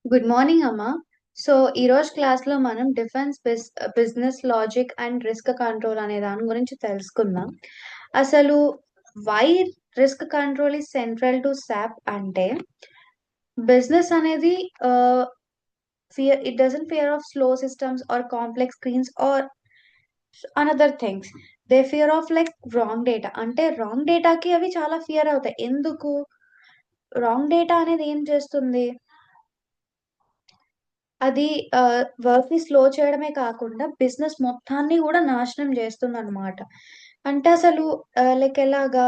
Good morning అమ్మా. So ఈ రోజు క్లాస్లో మనం business logic and risk control అనే దాని గురించి తెలుసుకుందాం. అసలు why risk control is central to SAP అంటే బిజినెస్ అనేది fear it doesn't fear of slow systems or complex screens or another things. They fear of like wrong data. అంటే wrong డేటాకి అవి చాలా ఫియర్ అవుతాయి. ఎందుకు? రాంగ్ డేటా అనేది ఏం చేస్తుంది? అది వర్క్‌ని స్లో చేయడమే కాకుండా బిజినెస్ మొత్తాన్ని గూడా నాశనం జేస్తుందనమాట. అంటే అసలు లైక్ ఎలాగా?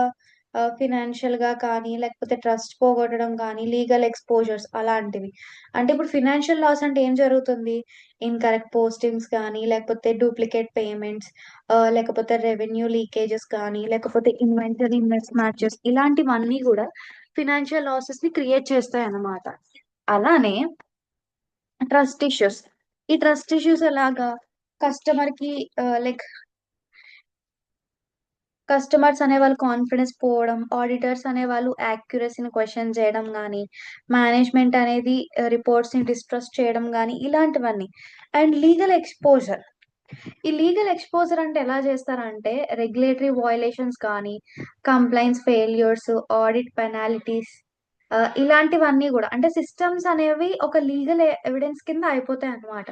ఫినాన్షియల్‌గా కానీ, లేకపోతే ట్రస్ట్ పోగొట్టడం కానీ, లీగల్ ఎక్స్‌పోజర్స్ అలాంటివి. అంటే ఇప్పుడు ఫినాన్షియల్ లాస్ అంటే ఏం జరుగుతుంది? ఇన్‌కరెక్ట్ పోస్టింగ్స్ కానీ, లేకపోతే డూప్లికేట్ పేమెంట్స్, లేకపోతే రెవెన్యూ లీకేజెస్ కానీ, లేకపోతే ఇన్వెంటరీ మిస్ మ్యాచెస్ ఇలాంటివన్నీ గూడా ఫినాన్షియల్ లాసెస్‌ని క్రియేట్ చేస్తాయన్నమాట. అలానే ట్రస్ట్ ఇష్యూస్. ఈ ట్రస్ట్ ఇష్యూస్ ఎలాగా? కస్టమర్‌కి లైక్ కస్టమర్స్ అనేవాళ్ళు కాన్ఫిడెన్స్ పోవడం, ఆడిటర్స్ అనేవాళ్ళు యాక్యురసీని క్వెషన్ చేయడం గానీ, మేనేజ్మెంట్ అనేది రిపోర్ట్స్‌ని డిస్ట్రస్ట్ చేయడం గానీ, ఇలాంటివన్నీ. And legal exposure. ఈ లీగల్ ఎక్స్‌పోజర్ అంటే ఎలా చేస్తారంటే, రెగ్యులేటరీ వయలేషన్స్ కానీ, కంప్లెయింట్స్ ఫెయిల్యూర్స్, ఆడిట్ పెనాల్టీస్, ఇలాంటివన్నీ గూడా. అంటే సిస్టమ్స్ అనేవి ఒక లీగల్ ఎవిడెన్స్ కింద అయిపోతాయన్నమాట.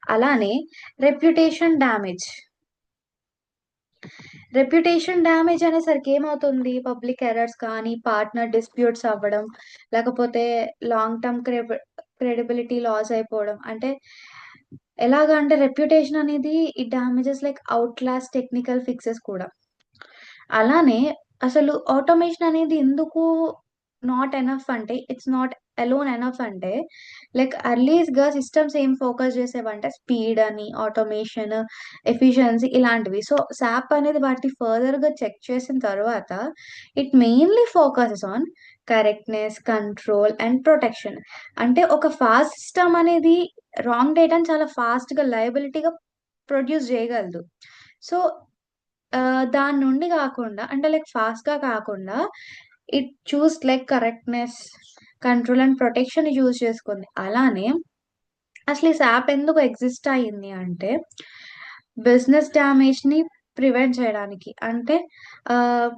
అలానే రెప్యుటేషన్ డ్యామేజ్. రెప్యుటేషన్ డ్యామేజ్ అనేసరికి ఏమవుతుంది? పబ్లిక్ ఎర్రర్స్ కానీ, పార్ట్నర్ డిస్ప్యూట్స్ అవ్వడం, లేకపోతే లాంగ్ టర్మ్ క్రెడిబిలిటీ లాస్ అయిపోవడం. అంటే ఎలాగా అంటే రెప్యుటేషన్ అనేది it damages like outlast technical fixes కూడా. అలానే అసలు ఆటోమేషన్ అనేది ఎందుకు నాట్ ఎనఫ్ అంటే, ఇట్స్ నాట్ అలోన్ ఎనఫ్ అంటే, లైక్ ఎర్లీస్‌గా సిస్టమ్స్ ఏం ఫోకస్ చేసేవంటే స్పీడ్ అని, ఆటోమేషన్, ఎఫిషియన్సీ ఇలాంటివి. సో, సాప్ అనేది వాటిని ఫర్దర్‌గా చెక్ చేసిన తర్వాత, ఇట్ మెయిన్‌లీ ఫోకసెస్ ఆన్ కరెక్ట్‌నెస్, కంట్రోల్ అండ్ ప్రొటెక్షన్. అంటే ఒక ఫాస్ట్ సిస్టమ్ అనేది రాంగ్ డేటాని చాలా ఫాస్ట్‌గా, లయబిలిటీగా ప్రొడ్యూస్ చేయగలదు. సో, దాని నుండి గాకుండా అంటే లైక్ ఫాస్ట్‌గా కాకుండా ఇట్ లైక్ కరెక్ట్‌నెస్, కంట్రోల్ అండ్ ప్రొటెక్షన్‌ని చేసుకుంది. అలానే అసలు ఈ సాప్ ఎందుకు ఎగ్జిస్ట్ అయింది అంటే, బిజినెస్ డ్యామేజ్‌ని ప్రివెంట్ చేయడానికి. అంటే ah,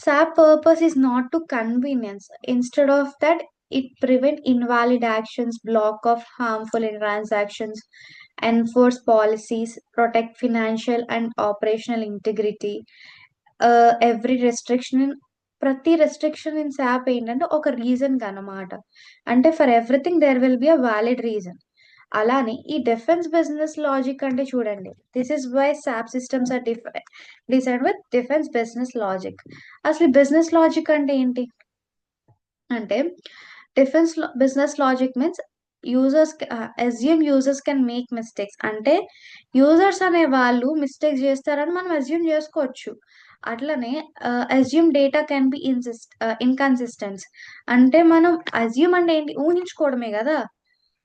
SAP purpose is not to convenience. Instead of that it prevent invalid actions, block of harmful transactions, enforce policies, protect financial and operational integrity. Every restriction ప్రతి రెస్ట్రిక్షన్ ఇన్ సాప్ ఏంటంటే ఒక రీజన్‌కనమాట. అంటే for everything there will be a valid reason. అలానే ఈ defence business logic అంటే చూడండి. This is why SAP systems are designed with defence business logic. అసలు బిజినెస్ లాజిక్ అంటే ఏంటి? అంటే business logic means users can make mistakes. అంటే users అనేవాళ్ళు మిస్టేక్స్ చేస్తారని మనం అస్యూమ్ చేసుకోవచ్చు. అట్లనే అస్యూమ్ డేటా కెన్ బి ఇన్‌కన్సిస్టెన్స్. అంటే మనం అస్యూమ్ అంటే ఏంటి? ఊహించుకోవడమే గదా!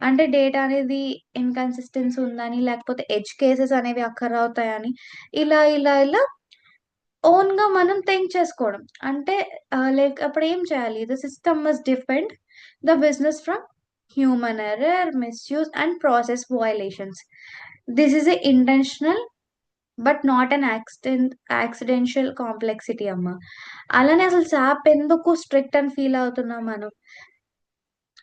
అంటే డేటా అనేది ఇన్‌కన్సిస్టెన్సీ ఉందని, లేకపోతే ఎడ్జ్ కేసెస్ అనేవి అక్కర్ అవుతాయని, ఇలా ఓన్‌గా మనం థింక్ చేసుకోవడం. అంటే లైక్ అప్పుడేం చేయాలి? The system must defend the business from human error, misuse and process violations. This is a intentional but not an యాక్సిడెన్షియల్ complexity అమ్మ. అలానే అసలు సాప్ ఎందుకు స్ట్రిక్ట్ అని ఫీల్ అవుతున్నాం మనం?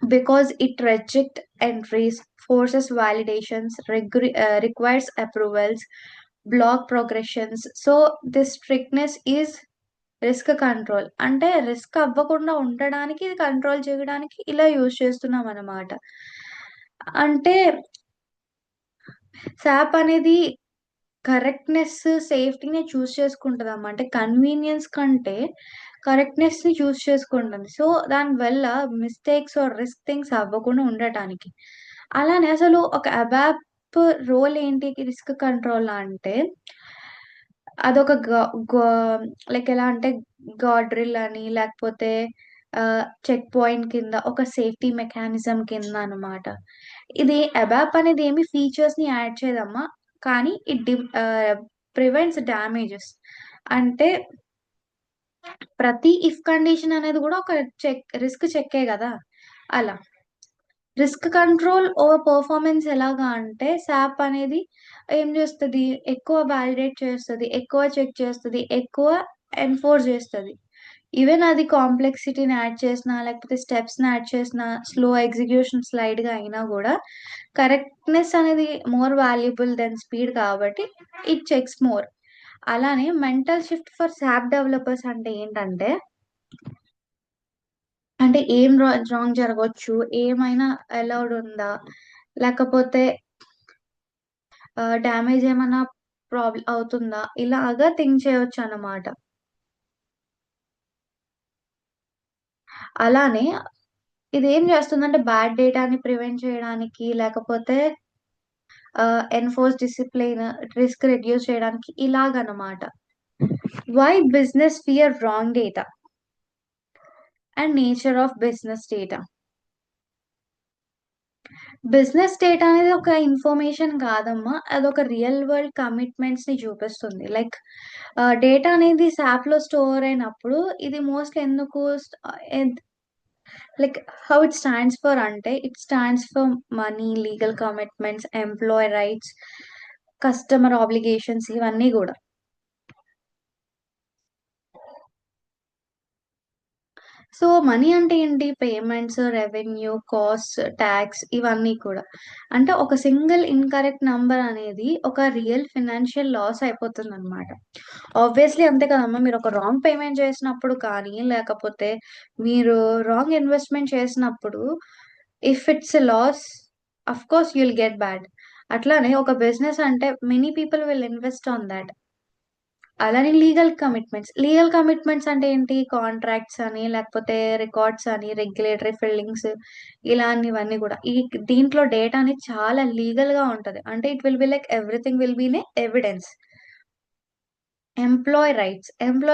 Because it rejects entries, forces validations, requires approvals, block progressions. So this strictness is risk control. అంటే risk అవ్వకుండా ఉండడానికి, ఇది కంట్రోల్ చేయడానికి ఇలా యూజ్ చేస్తున్నామనమాట. అంటే సాప్ అనేది కరెక్ట్‌నెస్, సేఫ్టీ‌ని చేసుకుంటదమ్మా. అంటే కన్వీనియన్స్ కంటే కరెక్ట్‌నెస్‌ని చేసుకుంటుంది. సో, దానివల్ల మిస్టేక్స్ ఆర్ రిస్క్ థింగ్స్ అవ్వకుండా ఉండటానికి. అలానే అసలు ఒక అబాప్ రోల్ ఏంటి రిస్క్ కంట్రోల్‌లో అంటే, అదొక గా గా లైక్ ఎలా అంటే గార్డ్ డ్రిల్ అని లేకపోతే చెక్ పాయింట్ కింద ఒక సేఫ్టీ మెకానిజం కింద అనమాట. ఇది అబాప్ అనేది ఏమి ఫీచర్స్‌ని యాడ్ చేయదమ్మా. కానీ ప్రివెంట్స్ డ్యామేజెస్. అంటే ప్రతి ఇఫ్ కండిషన్ అనేది గూడా ఒక రిస్క్ చెక్కే గదా! అలా. రిస్క్ కంట్రోల్ ఓవర్ పర్ఫార్మెన్స్ ఎలాగా అంటే సాప్ అనేది ఏం చేస్తది? ఎక్కువ వాలిడేట్ చేస్తది. ఎక్కువ చెక్ చేస్తది. ఎక్కువ ఎన్ఫోర్స్ చేస్తది. ఈవెన్ అది కాంప్లెక్సిటీని యాడ్ చేసినా, లేకపోతే స్టెప్స్‌ని యాడ్ చేసినా, స్లో ఎగ్జిక్యూషన్ స్లైడ్‌గా అయినా గూడా కరెక్ట్‌నెస్ అనేది మోర్ వాల్యుబుల్ దెన్ స్పీడ్ కాబట్టి ఇట్ చెక్స్ మోర్. అలానే mental shift for SAP developers అంటే ఏంటంటే, అంటే ఏం రాంగ్ జరగొచ్చు? ఏమైనా అలౌడ్ ఉందా? లేకపోతే డ్యామేజ్ ఏమన్నా అవుతుందా? ఇలాగా థింక్ చేయొచ్చన్నమాట. అలానే ఇదేం చేస్తుందంటే బ్యాడ్ డేటాని ప్రివెంట్ చేయడానికి, లేకపోతే ఎన్‌ఫోర్స్ డిసిప్లిన్, రిస్క్ రెడ్యూస్ చేయడానికి ఇలాగనమాట. Why business fear wrong data and nature of business data. Business data అనేది ఒక ఇన్ఫర్మేషన్ కాదమ్మా. అదొక రియల్ వరల్డ్ కమిట్మెంట్స్‌ని చూపిస్తుంది. లైక్ డేటా అనేది సాప్‌లో స్టోర్ అయినప్పుడు ఇది మోస్ట్‌లీ ఎందుకు స్ట్ ఎద్ like how it stands for అంటే, it stands for money, legal commitments, employee rights, customer obligations ఇవన్నీ గూడా. సో, మనీ అంటే ఏంటి? పేమెంట్స్, రెవెన్యూ, కాస్ట్, టాక్స్ ఇవన్నీ కూడా. అంటే ఒక సింగిల్ ఇన్‌కరెక్ట్ నంబర్ అనేది ఒక రియల్ ఫినాన్షియల్ లాస్ అయిపోతుందనమాట. ఆబ్వియస్‌లీ అంతే కదమ్మా! మీరొక రాంగ్ పేమెంట్ చేసినప్పుడు కానీ, లేకపోతే మీరు రాంగ్ ఇన్వెస్ట్‌మెంట్ చేసినప్పుడు if it's a loss of course you will get bad. అట్లానే ఒక బిజినెస్ అంటే many people will invest on thought. అలానే లీగల్ కమిట్మెంట్స్. లీగల్ కమిట్మెంట్స్ అంటే ఏంటి? కాంట్రాక్ట్స్ అని, లేకపోతే రికార్డ్స్ అని, రెగ్యులేటరీ ఫిల్లింగ్స్ ఇలాంటివన్నీ గూడా. దీంట్లో డేటా అనేది చాలా లీగల్‌గా ఉంటది. అంటే it will be like everything will be in a evidence. Employee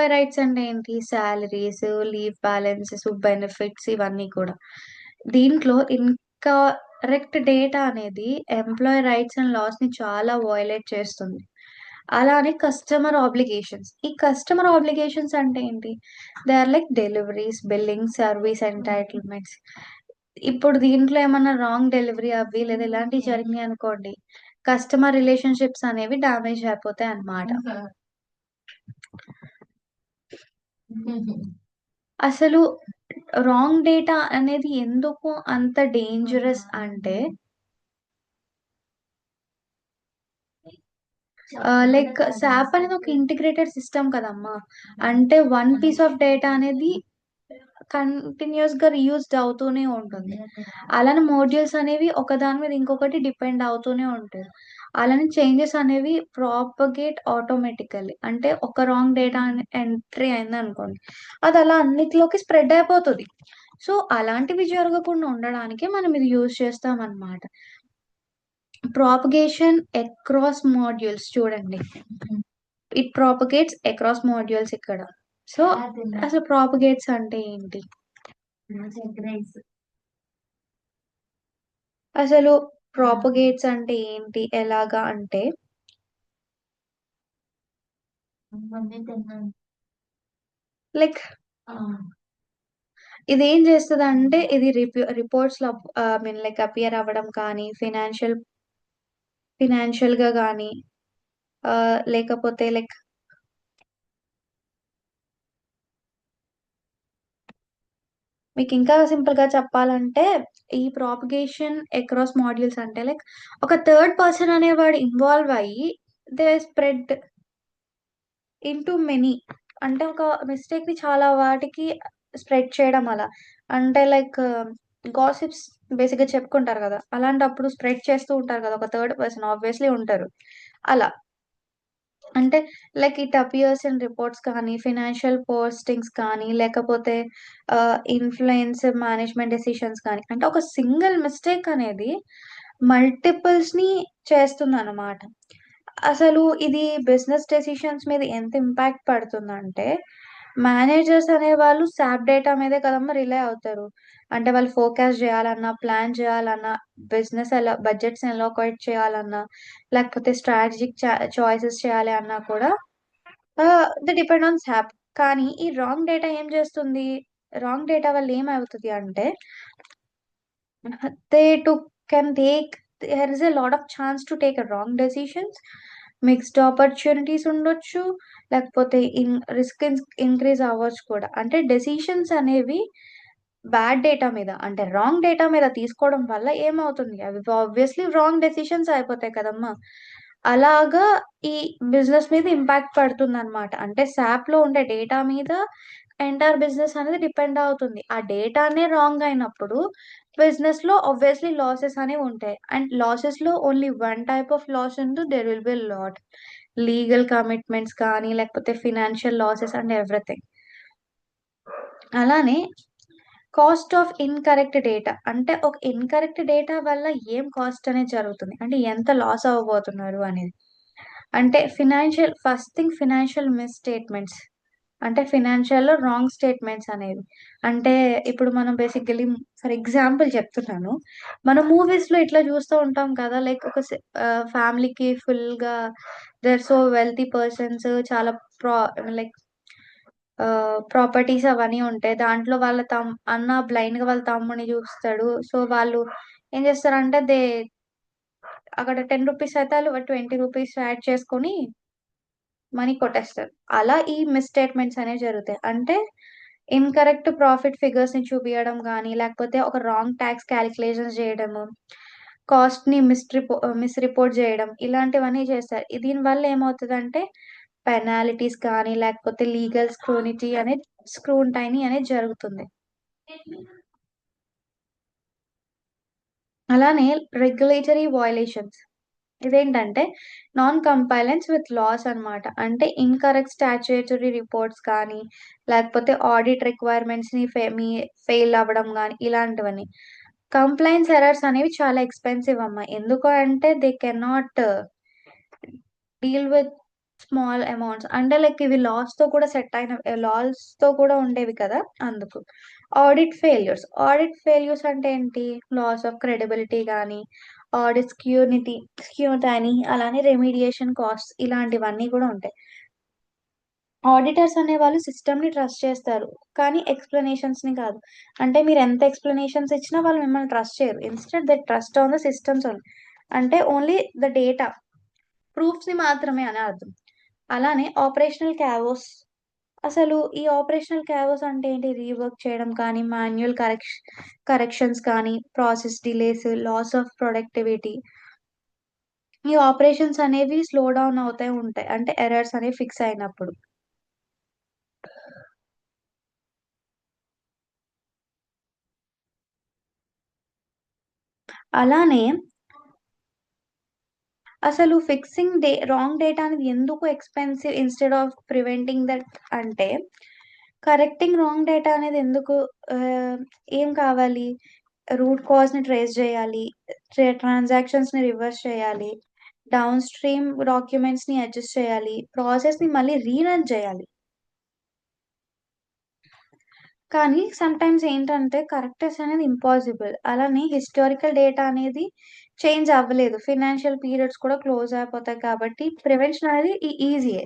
rights అంటే ఏంటి? సాలరీస్, లీవ్ బ్యాలెన్సెస్, బెనిఫిట్స్ ఇవన్నీ కూడా. దీంట్లో ఇన్‌కరెక్ట్ డేటా అనేది ఎంప్లాయీ రైట్స్ అండ్ లాస్‌ని చాలా వయలేట్ చేస్తుంది. అలానే కస్టమర్ ఆబ్లిగేషన్స్. ఈ కస్టమర్ ఆబ్లిగేషన్స్ అంటే ఏంటి? They are like deliveries, billing, service entitlements. ఇప్పుడు దీంట్లో ఏమన్నా రాంగ్ డెలివరీ అవ్వి లేదా ఇలాంటివి జరిగినాయనుకోండి, కస్టమర్ రిలేషన్‌షిప్స్ అనేవి డ్యామేజ్ అయిపోతాయన్నమాట. అసలు రాంగ్ డేటా అనేది ఎందుకు అంత డేంజరస్ అంటే లైక్ సాప్ అనేది ఒక ఇంటిగ్రేటెడ్ సిస్టమ్ కదమ్మా! అంటే వన్ పీస్ ఆఫ్ డేటా అనేది కంటిన్యూయస్‌గా రీయూజ్డ్ అవుతూనే ఉంటుంది. అలానే మోడ్యూల్స్ అనేవి ఒకదాని మీద ఇంకొకటి డిపెండ్ అవుతూనే ఉంటాయి. అలానే చేంజెస్ అనేవి ప్రాపగేట్ ఆటోమేటికల్లీ. అంటే ఒక రాంగ్ డేటా ఎంట్రీ అయిందనుకోండి, అది అలా అన్నిట్లోకి స్ప్రెడ్ అయిపోతది. సో, అలాంటివి జరగకుండా ఉండడానికే మనం ఇది యూజ్ చేస్తామనమాట. ప్రాపగేషన్ అక్రాస్ మాడ్యూల్స్ చూడండి. ఇట్ ప్రాపగేట్స్ అక్రాస్ మాడ్యూల్స్ ఇక్కడ. సో, అసలు ప్రాపగేట్స్ అంటే ఏంటి? అసలు ప్రాపగేట్స్ అంటే ఏంటి? ఎలాగా అంటే లైక్ ఇదేం చేస్తదంటే ఇది రిపోర్ట్స్‌లో ఐ మీన్ లైక్ అపియర్ అవ్వడం కానీ, ఫినాన్షియల్‌గా గానీ లేకపోతే లైక్ మీకింకా సింపుల్‌గా చెప్పాలంటే, ఈ ప్రాపగేషన్ అక్రాస్ మాడ్యూల్స్ అంటే లైక్ ఒక థర్డ్ పర్సన్ అనేవాడు ఇన్వాల్వ్ అయ్యి దే స్ప్రెడ్ ఇంటూ మెనీ. అంటే ఒక మిస్టేక్‌ని చాలా వాటికి స్ప్రెడ్ చేయడం అలా. అంటే లైక్ గాసిప్స్ బేసిక్‌గా చెప్పుకుంటారు గదా! అలాంటప్పుడు స్ప్రెడ్ చేస్తూ ఉంటారు గదా! ఒక థర్డ్ పర్సన్ ఆబ్వియస్‌లీ ఉంటారు. అలా. అంటే like it appears in reports కానీ, ఫైనాన్షియల్ పోస్టింగ్స్ కానీ, లేకపోతే ఇన్‌ఫ్లుయెన్స్ మేనేజ్మెంట్ డెసిషన్స్ కానీ, అంటే ఒక సింగిల్ మిస్టేక్ అనేది మల్టిపుల్స్‌ని చేస్తుందనమాట. అసలు ఇది బిజినెస్ డెసిషన్స్ మీద ఎంత ఇంపాక్ట్ పడుతుందంటే, మేనేజర్స్ అనేవాళ్ళు సాప్ డేటా మీదే కదమ్మా రిలై అవుతారు. అంటే వాళ్ళు ఫోర్కాస్ట్ జేయాలన్నా, ప్లాన్ జేయాలన్నా, బిజినెస్ ఎలా బడ్జెట్స్ ఎలోకేట్ చేయాలన్నా, లేకపోతే స్ట్రాటజిక్ చాయిసెస్ చేయాలి అన్నా కూడా దే డిపెండ్ ఆన్ సాప్. కానీ ఈ రాంగ్ డేటా ఏం చేస్తుంది? రాంగ్ డేటా వల్ల ఏమవుతది అంటే they took can take there is a lot of chance to take a wrong decisions, mixed opportunities ఉండొచ్చు, లేకపోతే రిస్క్ ఇంక్రీజ్ అవ్వచ్చు కూడా. అంటే డెసిషన్స్ అనేవి బ్యాడ్ డేటా మీద అంటే రాంగ్ డేటా మీద తీసుకోవడం వల్ల ఏమవుతుంది? అవి ఆబ్వియస్‌లీ రాంగ్ డెసిషన్స్ అయిపోతాయి కదమ్మా! అలాగా ఈ బిజినెస్ మీద ఇంపాక్ట్ పడుతుందనమాట. అంటే సాప్‌లో ఉండే డేటా మీద ఎంటైర్ బిజినెస్ అనేది డిపెండ్ అవుతుంది. ఆ డేటానే రాంగ్ అయినప్పుడు బిజినెస్‌లో ఆబ్వియస్‌లీ లాసెస్ అనేవి ఉంటాయి. అండ్ లాసెస్‌లో only one type of loss ఉండదు. There will be lot. Legal commitments కానీ, లేకపోతే ఫినాన్షియల్ లాసెస్ అండ్ ఎవ్రీథింగ్. అలానే కాస్ట్ ఆఫ్ ఇన్‌కరెక్ట్ డేటా. అంటే ఒక ఇన్‌కరెక్ట్ డేటా వల్ల ఏం కాస్ట్ అనేది జరుగుతుంది. అంటే ఎంత లాస్ అవ్వబోతున్నారు అనేది. అంటే first thing financial miss statements. అంటే ఫినాన్షియల్‌లో రాంగ్ స్టేట్‌మెంట్స్ అనేవి. అంటే ఇప్పుడు మనం బేసికల్లీ ఫర్ ఎగ్జాంపుల్ చెప్తున్నాను. మనం మూవీస్‌లో ఇట్లా చూస్తూ ఉంటాం కదా! లైక్ ఫ్యామిలీకి ఫుల్‌గా they are so wealthy persons చాలా ప్రా లైక్ ప్రాపర్టీస్ అవన్నీ ఉంటాయి. దాంట్లో వాళ్ళ అన్న బ్లైండ్‌గా వాళ్ళ తమ్ముడిని చూస్తాడు. సో, వాళ్ళు ఏం చేస్తారంటే అక్కడ రూ. 10 అయితే ఆళ్ళు రూ. 20 యాడ్ చేసుకొని మనీ కొట్టేస్తారు. అలా ఈ మిస్ స్టేట్‌మెంట్స్ అనేవి జరుగుతాయి. అంటే ఇన్‌కరెక్ట్ ప్రాఫిట్ ఫిగర్స్‌ని చూపియడం గానీ, లేకపోతే ఒక రాంగ్ టాక్స్ కాలిక్యులేషన్స్ జేయడము, కాస్ట్‌ని మిస్ రిపోర్ట్ జేయడం ఇలాంటివన్నీ చేస్తారు. దీనివల్ల ఏమవుతదంటే పెనాల్టీస్ కానీ, లేకపోతే లీగల్ స్క్రూటైనీ అనేది జరుగుతుంది. అలానే రెగ్యులేటరీ వయలేషన్స్. ఇదేంటంటే నాన్ కంపైలెన్స్ విత్ లాస్ అన్నమాట. అంటే ఇన్‌కరెక్ట్ స్టాట్యుటరీ రిపోర్ట్స్ కానీ, లేకపోతే ఆడిట్ రిక్వైర్మెంట్స్‌ని ఫెయిల్ అవ్వడం గానీ, ఇలాంటివన్నీ. కంప్లయన్స్ ఎర్రర్స్ అనేవి చాలా ఎక్స్‌పెన్సివ్ అమ్మా. ఎందుకు అంటే they cannot deal with small amounts. అంటే లైక్ ఇవి లాస్‌తో కూడా ఉండేవి కదా! అందుకు. ఆడిట్ ఫెయిల్యూర్స్ అంటే ఏంటి? లాస్ ఆఫ్ క్రెడిబిలిటీ గాని, ఆడిట్ స్క్యూనిటీ అలానే రెమిడియేషన్ కాస్ట్స్ ఇలాంటివన్నీ కూడా ఉంటాయి. ఆడిటర్స్ అనేవాళ్ళు సిస్టమ్‌ని ట్రస్ట్ చేస్తారు. కానీ ఎక్స్‌ప్లనేషన్స్‌ని కాదు. అంటే మీరెంత ఎక్స్‌ప్లనేషన్స్ ఇచ్చినా వాళ్ళు మిమ్మల్ని ట్రస్ట్ చేయరు. Instead they trust on the systems only. అంటే ఓన్లీ ద డేటా. ప్రూఫ్స్‌ని మాత్రమే అని అర్థం. అలానే ఆపరేషనల్ క్యావోస్. అసలు ఈ ఆపరేషనల్ క్యావోస్ అంటే ఏంటి? రీవర్క్ చేయడం కానీ, మాన్యుయల్ కరెక్షన్స్ కానీ, process delays, loss of productivity. ఈ ఆపరేషన్స్ అనేవి స్లో డౌన్ అవుతా ఉంటాయి. అంటే ఎర్రర్స్ అనేవి ఫిక్స్ అయినప్పుడు. అలానే అసలు రాంగ్ డేటా అనేది ఎందుకు expensive instead of preventing that అంటే, కరెక్టింగ్ రాంగ్ డేటా అనేది ఎందుకు ఆహ్, ఏం కావాలి? రూట్ కాజ్‌ని ట్రేస్ జేయాలి. ట్రాన్సాక్షన్స్‌ని రివర్స్ చేయాలి. డౌన్ స్ట్రీమ్ డాక్యుమెంట్స్‌ని అడ్జస్ట్ చేయాలి. ప్రాసెస్‌ని మళ్ళీ రీరన్ చేయాలి. కానీ సమ్‌టైమ్స్ ఏంటంటే కరెక్టెస్ అనేది ఇంపాసిబుల్. అలానే హిస్టారికల్ డేటా అనేది చేంజ్ అవ్వలేదు. ఫినాన్షియల్ పీరియడ్స్ కూడా క్లోజ్ అయిపోతాయి కాబట్టి ప్రివెన్షన్ అనేది ఈజీయే.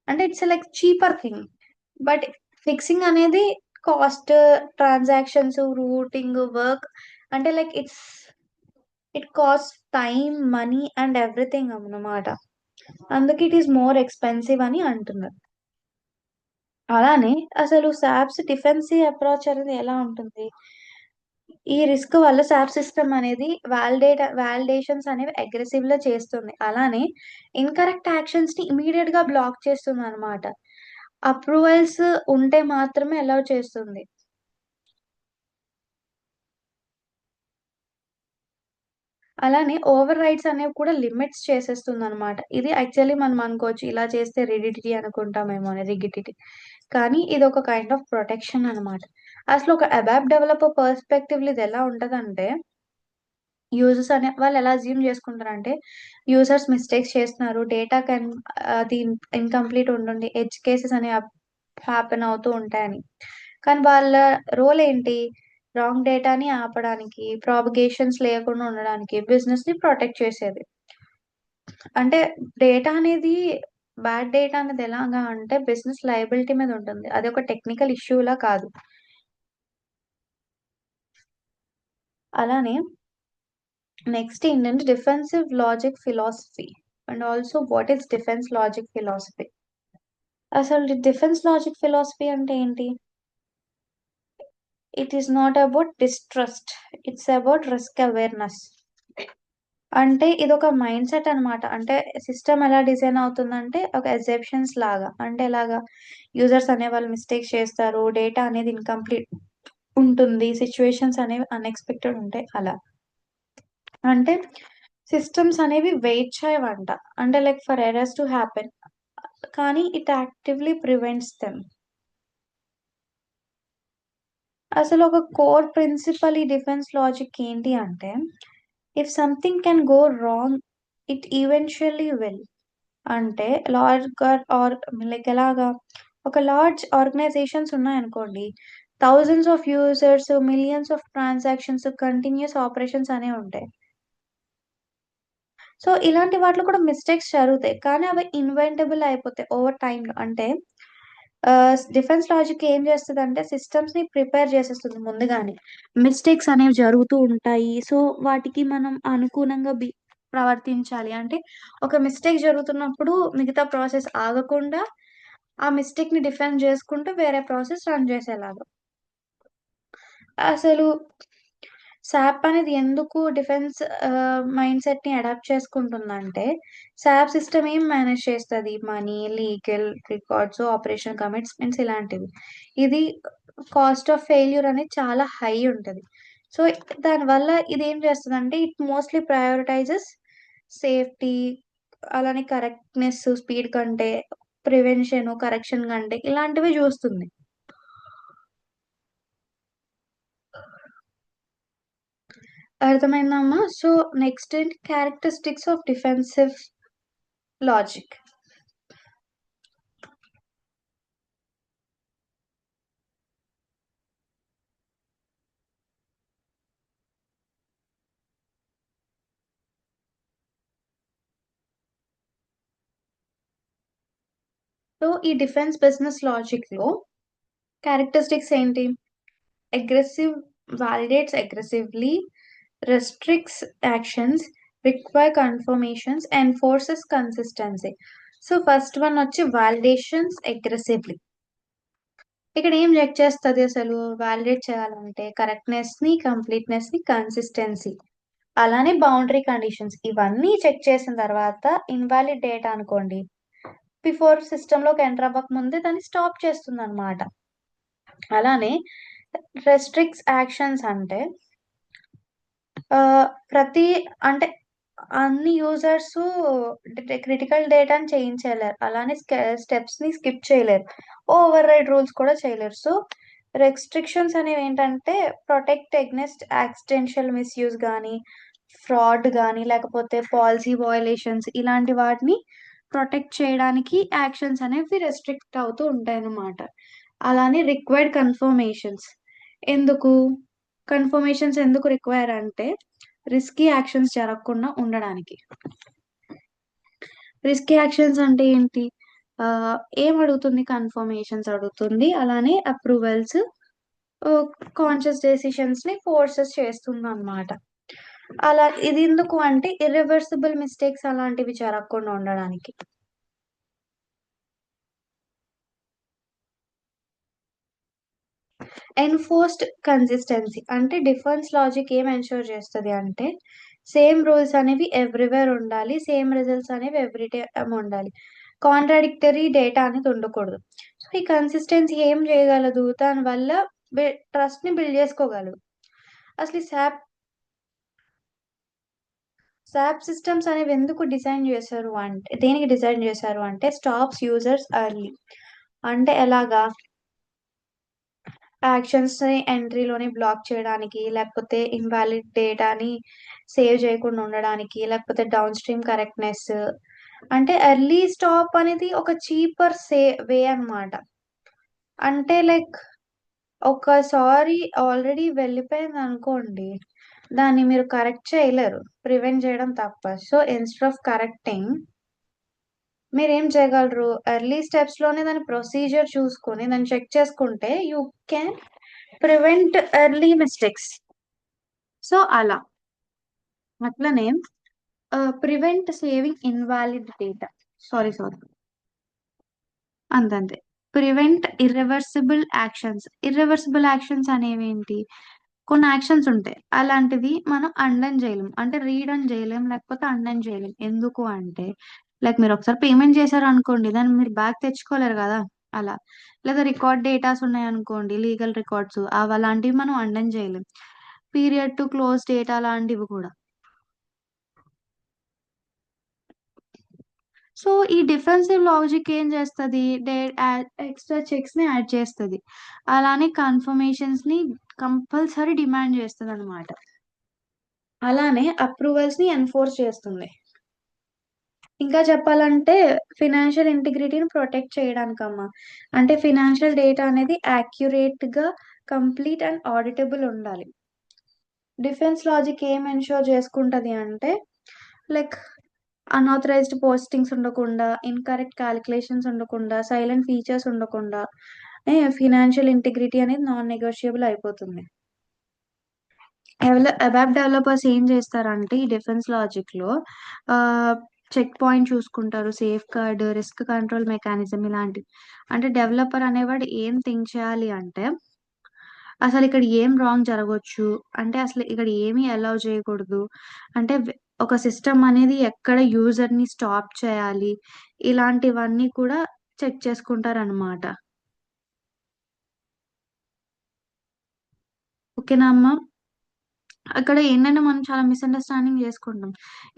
అంటే it's like cheaper thing. But fixing అనేది కాస్ట్, ట్రాన్సాక్షన్స్, రూటింగ్, వర్క్ అంటే like it costs time, money and everything అన్నమాట. అందుకే ఇట్ ఈస్ మోర్ ఎక్స్‌పెన్సివ్ అని అంటున్నారు. అలానే అసలు సాప్స్ డిఫెన్సివ్ అప్రోచ్ అనేది ఎలా ఉంటుంది? ఈ రిస్క్ వల్ల సాప్ సిస్టమ్ అనేది వాలిడేషన్స్ అనేవి అగ్రెసివ్‌గా చేస్తుంది. అలానే ఇన్‌కరెక్ట్ యాక్షన్స్‌ని ఇమ్మీడియేట్‌గా బ్లాక్ చేస్తుందనమాట. అప్రూవల్స్ ఉంటే మాత్రమే అలౌ చేస్తుంది. అలానే ఓవర్ రైట్స్ అనేవి కూడా లిమిట్స్ చేసేస్తుందనమాట. ఇది యాక్చువల్లీ మనం అనుకోవచ్చు ఇలా చేస్తే రిజిడిటీ అనుకుంటామేమో అని రిగిడిటీ. కానీ ఇదొక కైండ్ ఆఫ్ ప్రొటెక్షన్ అనమాట. అసలు ఒక అబాప్ డెవలపర్ పర్స్‌పెక్టివ్‌లో ఇదెలా ఉంటదంటే వాళ్ళు ఎలా అస్యూమ్ చేసుకుంటారంటే, యూజర్స్ మిస్టేక్స్ చేస్తున్నారు. అది ఇన్‌కంప్లీట్ ఉండుండి ఎడ్జ్ కేసెస్ అనేవి హ్యాపెన్ అవుతూ ఉంటాయని. కానీ వాళ్ళ రోల్ ఏంటి? రాంగ్ డేటాని ఆపడానికి, ప్రాపగేషన్స్ లేకుండా ఉండడానికి, బిజినెస్‌ని ప్రొటెక్ట్ చేసేది. అంటే డేటా అనేది బ్యాడ్ డేటా అనేది ఎలాగా అంటే బిజినెస్ లయబిలిటీ మీద ఉంటుంది. అదొక టెక్నికల్ ఇష్యూలా కాదు. అలానే నెక్స్ట్ ఏంటంటే defensive logic philosophy. And also what is defence logic philosophy? అసలు డిఫెన్స్ లాజిక్ ఫిలాసఫీ అంటే ఏంటి? It is not about distrust, it's about risk awareness. అంటే ఇదొక మైండ్ సెట్ అన్నమాట. అంటే సిస్టమ్ ఎలా డిజైన్ అవుతుందంటే ఒక అసెప్షన్స్ లాగా. అంటే ఎలాగా? యూజర్స్ అనేవాళ్ళు మిస్టేక్స్ చేస్తారు. డేటా అనేది ఇన్‌కంప్లీట్ ఉంటుంది. సిట్యుయేషన్స్ అనేవి అన్‌ఎక్స్‌పెక్టెడ్ ఉంటాయి అలా. అంటే సిస్టమ్స్ అనేవి వెయిట్ చేయవంట. అంటే like for errors to happen. కానీ ఇట్ యాక్టివ్‌లీ ప్రివెంట్స్ దెమ్. అసలు ఒక కోర్ ప్రిన్సిపల్ ఈ డిఫెన్స్ లాజిక్ ఏంటి అంటే, if something can go wrong it eventually will. అంటే లైక్ ఎలాగా? ఒక లార్జ్ ఆర్గనైజేషన్స్ ఉన్నాయనుకోండి. Thousands of users, millions of transactions, continuous operations అనేవి ఉంటాయి. సో, ఇలాంటి వాటిలో కూడా మిస్టేక్స్ జరుగుతాయి. కానీ అవి ఇన్వెంటబుల్ అయిపోతాయి ఓవర్ టైమ్‌లో. అంటే డిఫెన్స్ లాజిక్ ఏం చేస్తదంటే సిస్టమ్స్‌ని ప్రిపేర్ చేసేస్తుంది ముందుగానే. మిస్టేక్స్ అనేవి జరుగుతూ ఉంటాయి. సో, వాటికి మనం అనుగుణంగా ప్రవర్తించాలి. అంటే ఒక మిస్టేక్ జరుగుతున్నప్పుడు మిగతా ప్రాసెస్ ఆగకుండా ఆ మిస్టేక్‌ని డిఫెండ్ చేసుకుంటూ వేరే ప్రాసెస్ రన్ చేసేలాగా. అసలు సాప్ అనేది ఎందుకు డిఫెన్స్ మైండ్‌సెట్‌ని అడాప్ట్ చేసుకుంటుందంటే, సాప్ సిస్టమ్ ఏం మేనేజ్ చేస్తది? Money, legal records, operation commitments ఇలాంటివి. ఇది కాస్ట్ ఆఫ్ ఫెయిల్యూర్ అనేది చాలా హై ఉంటది. సో, దానివల్ల ఇదేం చేస్తదంటే, ఇట్ మోస్ట్‌లీ ప్రయారిటైజెస్ సేఫ్టీ, అలానే కరెక్ట్‌నెస్, స్పీడ్ కంటే, ప్రివెన్షన్, కరెక్షన్ కంటే ఇలాంటివి చూస్తుంది. అర్థమైందా అమ్మా? సో, నెక్స్ట్ ఏంటి characteristics of defensive logic. So, ఈ డిఫెన్స్ బిజినెస్ లాజిక్‌లో క్యారెక్టరిస్టిక్స్ ఏంటి? Aggressive, validates aggressively, restricts actions, require confirmations, enforces consistency. So, first one వచ్చి వాలిడేషన్స్ అగ్రెసివ్‌లీ. ఇక్కడ ఏం చెక్ చేస్తది అసలు? వాలిడేట్ చేయాలంటే కరెక్ట్‌నెస్‌ని, కంప్లీట్‌నెస్‌ని, కన్సిస్టెన్సీ. అలానే బౌండరీ కండిషన్స్ ఇవన్నీ చెక్ చేసిన తర్వాత ఇన్వాలిడ్ డేటా అనుకోండి. బిఫోర్ సిస్టమ్‌లోకి ఎంటర్ అవ్వక ముందే దాన్ని స్టాప్ చేస్తుందనమాట. అలానే రెస్ట్రిక్ట్స్ యాక్షన్స్ అంటే ప్రతి అంటే అన్ని యూజర్సు క్రిటికల్ డేటాని చేంజ్ చేయలేరు. అలానే స్టెప్స్‌ని స్కిప్ చేయలేరు. ఓవర్ రైడ్ రూల్స్ కూడా చేయలేరు. సో, రెస్ట్రిక్షన్స్ అనేవేంటంటే ప్రొటెక్ట్ అగైన్స్ట్ యాక్సిడెన్షియల్ మిస్‌యూజ్ గానీ, ఫ్రాడ్ గానీ, లేకపోతే పాలిసీ వయలేషన్స్ ఇలాంటి వాటిని ప్రొటెక్ట్ చేయడానికి యాక్షన్స్ అనేవి రెస్ట్రిక్ట్ అవుతూ ఉంటాయన్నమాట. అలానే రిక్వైర్డ్ కన్ఫర్మేషన్స్. ఎందుకు? కన్ఫర్మేషన్స్ ఎందుకు రిక్వైర్ అంటే రిస్కీ యాక్షన్స్ జరగకుండా ఉండడానికి. రిస్కీ యాక్షన్స్ అంటే ఏంటి? ఏమడుగుతుంది? కన్ఫర్మేషన్స్ అడుగుతుంది. అలానే అప్రూవల్స్, ఆహ్, కాన్షియస్ డెసిషన్స్‌ని ఫోర్సెస్ చేస్తుందనమాట. అలా ఇది ఎందుకు అంటే ఇర్రివర్సిబుల్ మిస్టేక్స్ అలాంటివి జరగకుండా ఉండడానికి. ఎన్ఫోర్స్డ్ కన్సిస్టెన్సీ అంటే డిఫెన్స్ లాజిక్ ఏం ఎన్‌ష్యూర్ చేస్తది అంటే, సేమ్ రూల్స్ అనేవి ఎవ్రీవేర్ ఉండాలి. సేమ్ రిజల్ట్స్ అనేవి ఎవ్రీ టైమ్ ఉండాలి. కాంట్రాడిక్టరీ డేటా అనేది ఉండకూడదు. సో, ఈ కన్సిస్టెన్సీ ఏం చేయగలదు? దానివల్ల ట్రస్ట్‌ని బిల్డ్ చేసుకోగలదు. అసలు ఈ సాప్ సిస్టమ్స్ అనేవి ఎందుకు డిజైన్ చేశారు అంటే దేనికి డిజైన్ చేశారు అంటే స్టాప్స్ యూజర్స్ ఎర్లీ. అంటే ఎలాగా? యాక్షన్స్‌ని ఎంట్రీలోనే బ్లాక్ చేయడానికి, లేకపోతే ఇన్వాలిడ్ డేటాని సేవ్ చేయకుండా ఉండడానికి, లేకపోతే డౌన్ స్ట్రీమ్ కరెక్ట్‌నెస్. అంటే ఎర్లీ స్టాప్ అనేది ఒక చీపర్ వే అన్నమాట. అంటే లైక్ ఒకసారి ఆల్రెడీ వెళ్ళిపోయిందనుకోండి, దాన్ని మీరు కరెక్ట్ చేయలేరు. ప్రివెంట్ చేయడం తప్ప. సో, ఇన్‌స్టెడ్ ఆఫ్ కరెక్టింగ్ మీరేం చేయగలరు? ఎర్లీ స్టెప్స్‌లోనే దాని ప్రొసీజర్ చూసుకొని, దాన్ని చెక్ చేసుకుంటే you can prevent early mistakes. So అలా అట్లనే prevent saving invalid data. Sorry, అంతంతే. Prevent irreversible actions. Irreversible actions అనేవి ఏంటి? కొన్ని యాక్షన్స్ ఉంటాయి. అలాంటివి మనం అండన్ చేయలేం. అంటే రీడ్ అని చేయలేం, లేకపోతే అండన్ చేయలేం. ఎందుకు అంటే, లైక్ మీరు ఒకసారి పేమెంట్ చేశారు అనుకోండి, దాన్ని మీరు బ్యాక్ తెచ్చుకోలేరు కదా. అలా. లేదా రికార్డ్ డేటాస్ ఉన్నాయనుకోండి, లీగల్ రికార్డ్స్, అవి అలాంటివి మనం అండన్ చేయలేం. పీరియడ్ టు క్లోజ్ డేటా లాంటివి కూడా. సో ఈ డిఫెన్సివ్ లాజిక్ ఏం చేస్తుంది? ఎక్స్ట్రా చెక్స్ ని యాడ్ చేస్తుంది. అలానే కన్ఫర్మేషన్స్ ని కంపల్సరీ డిమాండ్ చేస్తుంది అనమాట. అలానే అప్రూవల్స్ ని ఎన్ఫోర్స్ చేస్తుంది. ఇంకా చెప్పాలంటే ఫినాన్షియల్ ఇంటిగ్రిటీని ప్రొటెక్ట్ చేయడానికమ్మా. అంటే ఫినాన్షియల్ డేటా అనేది యాక్యురేట్ గా, కంప్లీట్ అండ్ ఆడిటబుల్ ఉండాలి. డిఫెన్స్ లాజిక్ ఏం ఎన్షూర్ చేసుకుంటది అంటే, లైక్ అన్ఆథరైజ్డ్ పోస్టింగ్స్ ఉండకుండా, ఇన్కరెక్ట్ క్యాలిక్యులేషన్స్ ఉండకుండా, సైలెంట్ ఫీచర్స్ ఉండకుండా ఫినాన్షియల్ ఇంటిగ్రిటీ అనేది నాన్ నెగోషియబుల్ అయిపోతుంది. వెబ్ డెవలపర్స్ ఏం చేస్తారంటే ఈ డిఫెన్స్ లాజిక్ లో చెక్ పాయింట్ చూసుకుంటారు, safeguard, risk control mechanism ఇలాంటివి. అంటే డెవలపర్ అనేవాడు ఏం థింక్ చేయాలి అంటే, అసలు ఇక్కడ ఏం రాంగ్ జరగవచ్చు, అంటే అసలు ఇక్కడ ఏమీ అలౌ చేయకూడదు, అంటే ఒక సిస్టమ్ అనేది ఎక్కడ యూజర్ ని స్టాప్ చేయాలి, ఇలాంటివన్నీ కూడా చెక్ చేసుకుంటారు అనమాట. ఓకేనా అమ్మా? అక్కడ ఏంటంటే మనం చాలా మిస్అండర్స్టాండింగ్ చేసుకుంటాం.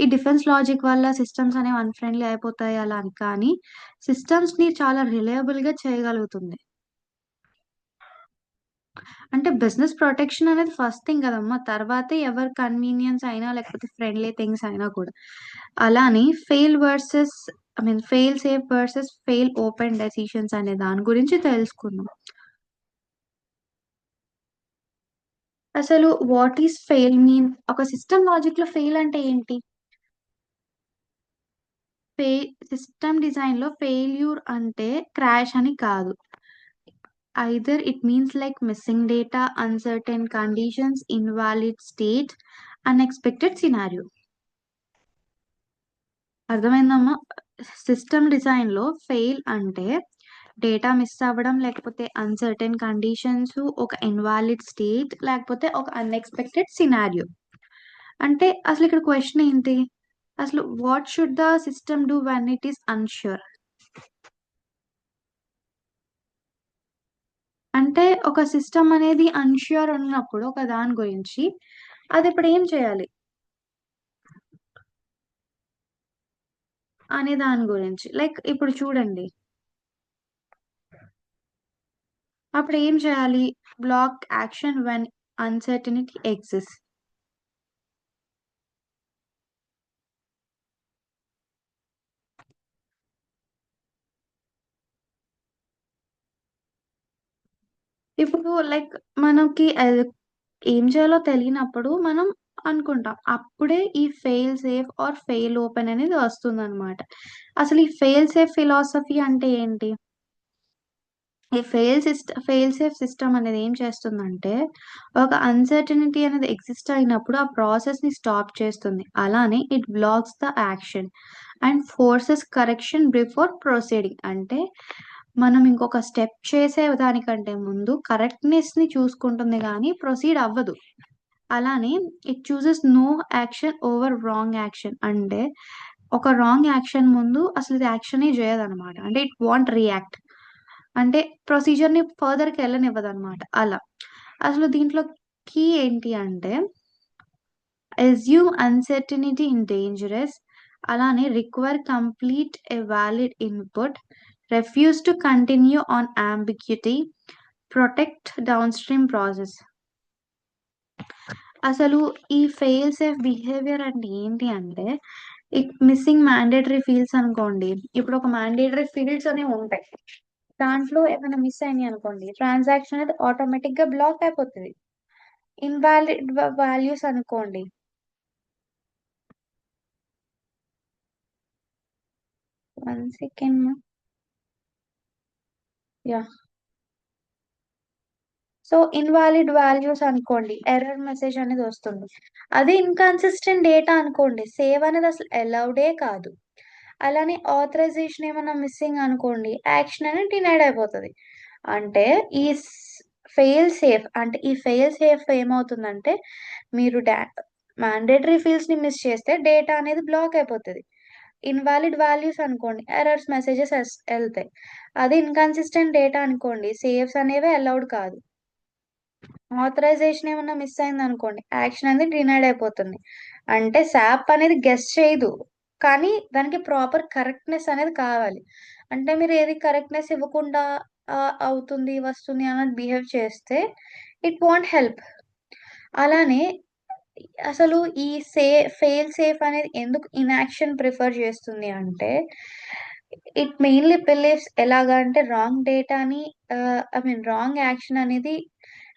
ఈ డిఫెన్స్ లాజిక్ వల్ల సిస్టమ్స్ అనేవి అన్‌ఫ్రెండ్లీ అయిపోతాయి అలా అని. కానీ సిస్టమ్స్ ని చాలా రిలయబుల్ గా చేయగలుగుతుంది. అంటే బిజినెస్ ప్రొటెక్షన్ అనేది ఫస్ట్ థింగ్ కదమ్మా. తర్వాతే ఎవరి కన్వీనియన్స్ అయినా లేకపోతే ఫ్రెండ్లీ థింగ్స్ అయినా కూడా. అలానే fail safe versus fail open decisions అనే దాని గురించి తెలుసుకుందాం. అసలు వాట్ ఈస్ ఫెయిల్ మీన్? ఒక సిస్టమ్ లాజిక్ లో ఫెయిల్ అంటే ఏంటి? ఫే సిస్టమ్ డిజైన్ లో ఫెయిల్యూర్ అంటే క్రాష్ అని కాదు. Either it means like missing data, uncertain conditions, invalid state, unexpected scenario. అర్థమైందమ్మా? సిస్టమ్ డిజైన్ లో ఫెయిల్ అంటే డేటా మిస్ అవ్వడం, లేకపోతే అన్సర్టెన్ కండిషన్స్, ఒక ఇన్వాలిడ్ స్టేట్, లేకపోతే ఒక అన్ఎక్స్పెక్టెడ్ సినారియో. అంటే అసలు ఇక్కడ క్వశ్చన్ ఏంటి? అసలు what should the system do when it is unsure? అంటే ఒక సిస్టమ్ అనేది అన్ష్యూర్ ఉన్నప్పుడు ఒక దాని గురించి, అది ఇప్పుడు ఏం చేయాలి అనే దాని గురించి. లైక్ ఇప్పుడు చూడండి, అప్పుడు ఏం చేయాలి? Block action when uncertainty exist. ఇప్పుడు లైక్ మనకి అది ఏం చేయాలో తెలియనప్పుడు మనం అనుకుంటాం. అప్పుడే ఈ fail safe or fail open అనేది వస్తుందన్నమాట. అసలు ఈ ఫెయిల్ సేఫ్ ఫిలాసఫీ అంటే ఏంటి? ఈ ఫెయిల్ సేఫ్ సిస్టమ్ అనేది ఏం చేస్తుందంటే, ఒక అన్సర్టనిటీ అనేది ఎగ్జిస్ట్ అయినప్పుడు ఆ ప్రాసెస్ ని స్టాప్ చేస్తుంది. అలానే it blocks the action and forces correction before proceeding. అంటే మనం ఇంకొక స్టెప్ చేసే దానికంటే ముందు కరెక్ట్నెస్ ని చూసుకుంటుంది కానీ ప్రొసీడ్ అవ్వదు. అలానే it chooses no action over wrong action. అంటే ఒక రాంగ్ యాక్షన్ ముందు అసలు ఇది యాక్షనే చేయదన్నమాట. అంటే ఇట్ వాంట్ రియాక్ట్. అంటే ప్రొసీజర్ ని ఫర్దర్ కి వెళ్ళనివ్వదన్నమాట. అలా. అసలు దీంట్లో కీ ఏంటి అంటే, అస్యూమ్ అన్సర్టనిటీ ఇన్ డేంజరస్, అలానే require complete a valid input, refuse to continue on ambiguity, protect down stream process. అసలు ఈ ఫెయిల్ సేఫ్ బిహేవియర్ అంటే ఏంటి అంటే, మిస్సింగ్ మ్యాండేటరీ ఫీల్డ్స్ అనుకోండి. ఇప్పుడు ఒక మ్యాండేటరీ ఫీల్డ్స్ అనేవి ఉంటాయి. దాంట్లో ఏమైనా మిస్ అయినాయి అనుకోండి, ట్రాన్సాక్షన్ అనేది ఆటోమేటిక్ గా బ్లాక్ అయిపోతుంది. ఇన్వాలిడ్ వాల్యూస్ అనుకోండి. 1 second. Yeah. So invalid values అనుకోండి, ఎర్రర్ మెసేజ్ అనేది వస్తుంది. అదే ఇన్కన్సిస్టెంట్ డేటా అనుకోండి, సేవ్ అనేది అసలు అలౌడే కాదు. అలానే ఆథరైజేషన్ ఏమన్నా మిస్సింగ్ అనుకోండి, యాక్షన్ అనేది డినైడ్ అయిపోతది. అంటే ఈ ఈ ఫెయిల్ సేఫ్ ఏమవుతుందంటే, మీరు మాండేటరీ ఫీల్డ్స్‌ని మిస్ చేస్తే డేటా అనేది బ్లాక్ అయిపోతది. ఇన్వాలిడ్ వాల్యూస్ అనుకోండి, ఎర్రర్స్ మెసేజెస్ ఎళ్తాయి. అదే ఇన్‌కన్సిస్టెంట్ డేటా అనుకోండి, సేవ్స్ అనేవి అలౌడ్ కాదు. ఆథరైజేషన్ ఏమన్నా మిస్ అయిందనుకోండి, యాక్షన్ అనేది డినైడ్ అయిపోతుంది. అంటే సాప్ అనేది గెస్ చేయదు. కానీ దానికి ప్రాపర్ కరెక్ట్‌నెస్ అనేది కావాలి. అంటే మీరు ఏది కరెక్ట్‌నెస్ ఇవ్వకుండా అవుతుంది, వస్తుంది అన్నట్టు బిహేవ్ చేస్తే ఇట్ వోంట్ హెల్ప్. అలానే అసలు ఈ సే ఫెయిల్ సేఫ్ అనేది ఎందుకు ఇన్‌యాక్షన్ ప్రిఫర్ చేస్తుంది అంటే, ఇట్ మెయిన్‌లీ బిలీవ్స్ ఎలాగా అంటే రాంగ్ డేటాని రాంగ్ యాక్షన్ అనేది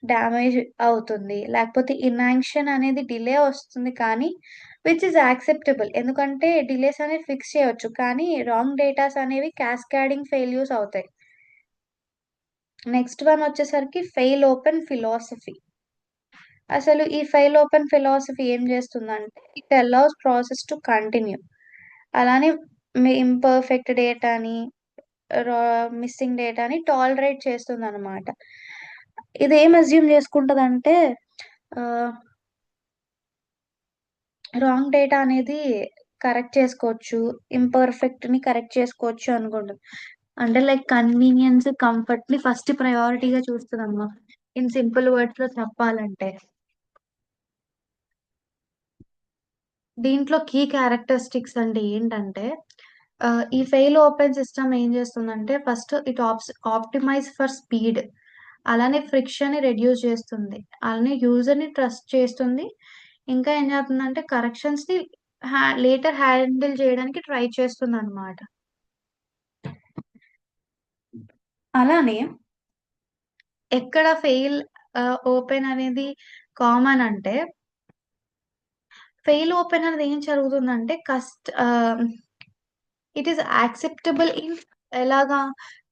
డ్యామేజ్ అవుతుంది. లేకపోతే ఇన్‌యాక్షన్ అనేది డిలే వస్తుంది కానీ విచ్ ఈస్ యాక్సెప్టబుల్. ఎందుకంటే డిలేస్ అనేవి ఫిక్స్ చేయొచ్చు. కానీ రాంగ్ డేటాస్ అనేవి క్యాస్కేడింగ్ ఫెయిల్యూర్స్ అవుతాయి. నెక్స్ట్ వన్ వచ్చేసరికి ఫెయిల్ ఓపెన్ ఫిలాసఫీ. అసలు ఈ ఫెయిల్ ఓపెన్ ఫిలాసఫీ ఏం చేస్తుందంటే, it allows process to continue. అలానే ఇంపర్ఫెక్ట్ డేటాని, రా మిస్సింగ్ డేటాని టాలరేట్ చేస్తుందనమాట. ఇదేం అస్యూమ్ చేసుకుంటదంటే ఆహ్, రాంగ్ డేటా అనేది కరెక్ట్ చేసుకోవచ్చు. ఇంపర్ఫెక్ట్‌ని కరెక్ట్ చేసుకోవచ్చు అనుకుంటది. అంటే లైక్ కన్వీనియన్స్, కంఫర్ట్‌ని ఫస్ట్ ప్రయారిటీగా చూస్తదమ్మా. ఇన్ సింపుల్ వర్డ్స్‌లో చెప్పాలంటే. దీంట్లో కీ క్యారెక్టరిస్టిక్స్ అంటే ఏంటంటే, ఈ ఫెయిల్ ఓపెన్ సిస్టమ్ ఏం చేస్తుందంటే, first it optimise for speed. అలానే ఫ్రిక్షన్‌ని రెడ్యూస్ చేస్తుంది. అలానే యూజర్‌ని ట్రస్ట్ చేస్తుంది. ఇంకా ఏం చేస్తుందంటే, కరెక్షన్స్‌ని లేటర్ హ్యాండిల్ చేయడానికి ట్రై చేస్తుందనమాట. అలానే ఎక్కడ ఫెయిల్ ఓపెన్ అనేది కామన్ అంటే, ఫెయిల్ ఓపెన్ అనేది ఏం జరుగుతుందంటే ఇట్ ఈస్ యాక్సెప్టబుల్ ఇన్ ఎలాగా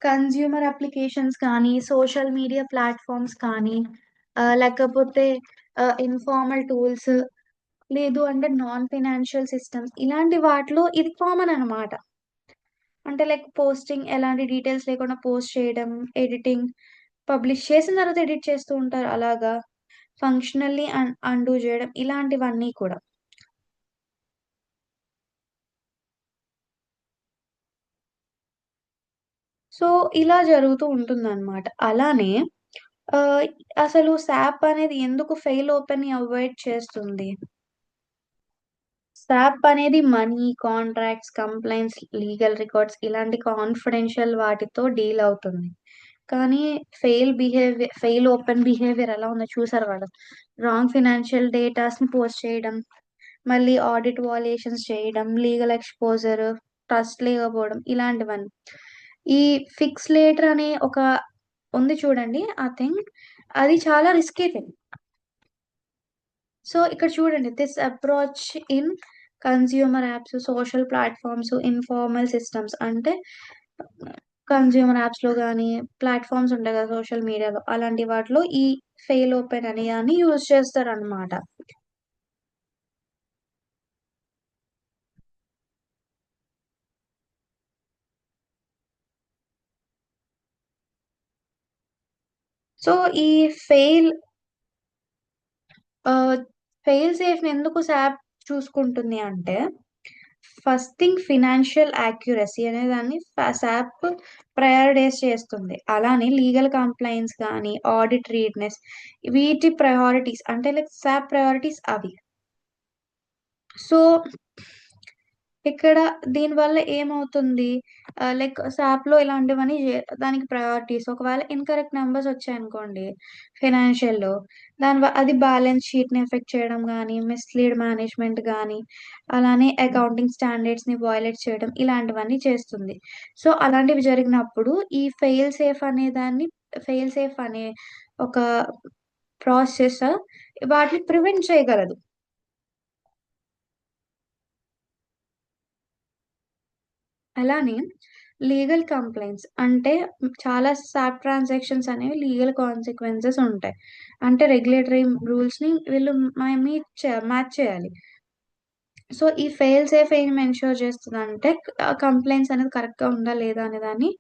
కన్స్యూమర్ అప్లికేషన్స్ కానీ, సోషల్ మీడియా ప్లాట్‌ఫార్మ్స్ కానీ, లేకపోతే ఇన్ఫార్మల్ టూల్స్, లేదు అంటే నాన్ ఫైనాన్షియల్ సిస్టమ్స్ ఇలాంటి వాటిలో ఇది కామన్ అనమాట. అంటే లైక్ పోస్టింగ్ ఎలాంటి డీటెయిల్స్ లేకుండా పోస్ట్ చేయడం, ఎడిటింగ్, పబ్లిష్ చేసిన తర్వాత ఎడిట్ చేస్తూ ఉంటారు అలాగా. ఫంక్షనల్లీ అన్‌డూ జేయడం ఇలాంటివన్నీ కూడా. సో, ఇలా జరుగుతూ ఉంటుందనమాట. అలానే ఆహ్, అసలు సాప్ అనేది ఎందుకు ఫెయిల్ ఓపెన్‌ని అవాయిడ్ చేస్తుంది? సాప్ అనేది money, contracts, complaints, legal records ఇలాంటి కాన్ఫిడెన్షియల్ వాటితో డీల్ అవుతుంది. కానీ ఫెయిల్ ఓపెన్ బిహేవియర్ ఎలా ఉందో చూసారు కదా! రాంగ్ ఫైనాన్షియల్ డేటాస్‌ని పోస్ట్ చేయడం, మళ్ళీ ఆడిట్ వాల్యుయేషన్స్ చేయడం, లీగల్ ఎక్స్‌పోజర్, ట్రస్ట్ లేకపోవడం ఇలాంటివన్నీ. ఈ ఫిక్స్ లేటర్ అనే ఒక ఉంది చూడండి ఆ థింగ్. అది చాలా రిస్కీ థింగ్. సో, ఇక్కడ చూడండి this approach in consumer apps, social platforms, informal systems అంటే కన్స్యూమర్ యాప్స్‌లో గాని, ప్లాట్‌ఫార్మ్స్ ఉంటాయి కదా! సోషల్ మీడియాలో అలాంటి వాటిలో ఈ ఫెయిల్ ఓపెన్ అనే దాన్ని యూజ్ చేస్తారనమాట. సో, ఈ ఫెయిల్ ఆహ్, ఫెయిల్ సేఫ్‌ని ఎందుకు సాప్ చూసుకుంటుంది అంటే, ఫస్ట్ థింగ్ ఫినాన్షియల్ యాక్యురసీ అనే దాన్ని సాప్ ప్రయారిటైజ్ చేస్తుంది. అలానే లీగల్ కంప్లెయింట్స్ గానీ, ఆడిట్ రీడ్‌నెస్ వీటి ప్రయారిటీస్ అంటే లైక్ సాప్ ప్రయారిటీస్ అవి. సో, ఇక్కడ దీనివల్ల ఏమవుతుంది లైక్ సాప్‌లో ఇలాంటివన్నీ దానికి ప్రయారిటీస్ ఒకవేళ ఇన్‌కరెక్ట్ నంబర్స్ వచ్చాయనుకోండి ఫైనాన్షియల్‌లో అది బ్యాలెన్స్ షీట్‌ని ఎఫెక్ట్ చేయడం గానీ, మిస్‌లీడ్ మేనేజ్‌మెంట్ గానీ, అలానే అకౌంటింగ్ స్టాండర్డ్స్‌ని వయలేట్ చేయడం ఇలాంటివన్నీ చేస్తుంది. సో, అలాంటివి జరిగినప్పుడు ఈ ఫెయిల్ సేఫ్ అనే ఒక ప్రాసెస్ వాటిని ప్రివెంట్ చేయగలదు. అలానే లీగల్ కంప్లెయింట్స్ అంటే చాలా సాప్ ట్రాన్సాక్షన్స్ అనేవి లీగల్ కాన్సిక్వెన్సెస్ ఉంటాయి. అంటే రెగ్యులేటరీ రూల్స్‌ని వీళ్ళు మ్యాచ్ చేయాలి. సో, ఈ ఫెయిల్ సేఫ్ ఏం ఎన్‌ష్యూర్ చేస్తదంటే కంప్లెయింట్స్ అనేది కరెక్ట్‌గా ఉందా లేదా అనే దాన్ని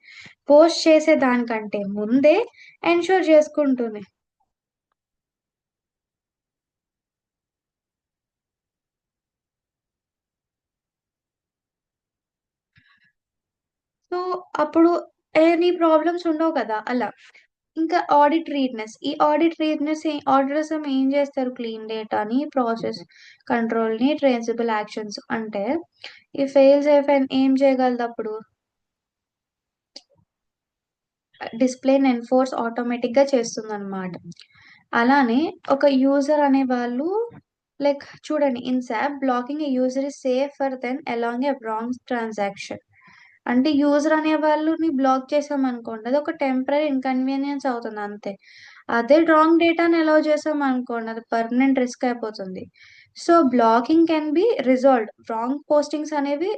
పోస్ట్ చేసే దానికంటే ముందే ఎన్‌ష్యూర్ చేసుకుంటుంది. సో, అప్పుడు ఎనీ ప్రాబ్లమ్స్ ఉండవు కదా! అలా. ఇంకా ఆడిట్ రీడ్‌నెస్. ఈ ఆడిట్ రీడ్‌నెస్ ఆడిటర్స్ ఏం చేస్తారు క్లీన్ డేటాని, ప్రాసెస్ కంట్రోల్‌ని, ట్రేసబుల్ యాక్షన్స్ అంటే ఈ ఫెయిల్ సేఫ్ ఏం చేయగలదప్పుడు? డిస్‌ప్లేని ఎన్‌ఫోర్స్ ఆటోమేటిక్‌గా చేస్తుందనమాట. అలానే ఒక యూజర్ అనేవాళ్ళు లైక్ చూడండి in SAP blocking a user is safer than allowing a wrong transaction. అంటే యూజర్ అనేవాళ్ళుని బ్లాక్ చేసామనుకోండి అదొక టెంపరరీ ఇన్‌కన్వీనియన్స్ అవుతుంది అంతే. అదే రాంగ్ డేటాని అలౌ చేసామనుకోండి అది పర్మనెంట్ రిస్క్ అయిపోతుంది. So, blocking can be resolved. Wrong postings అనేవి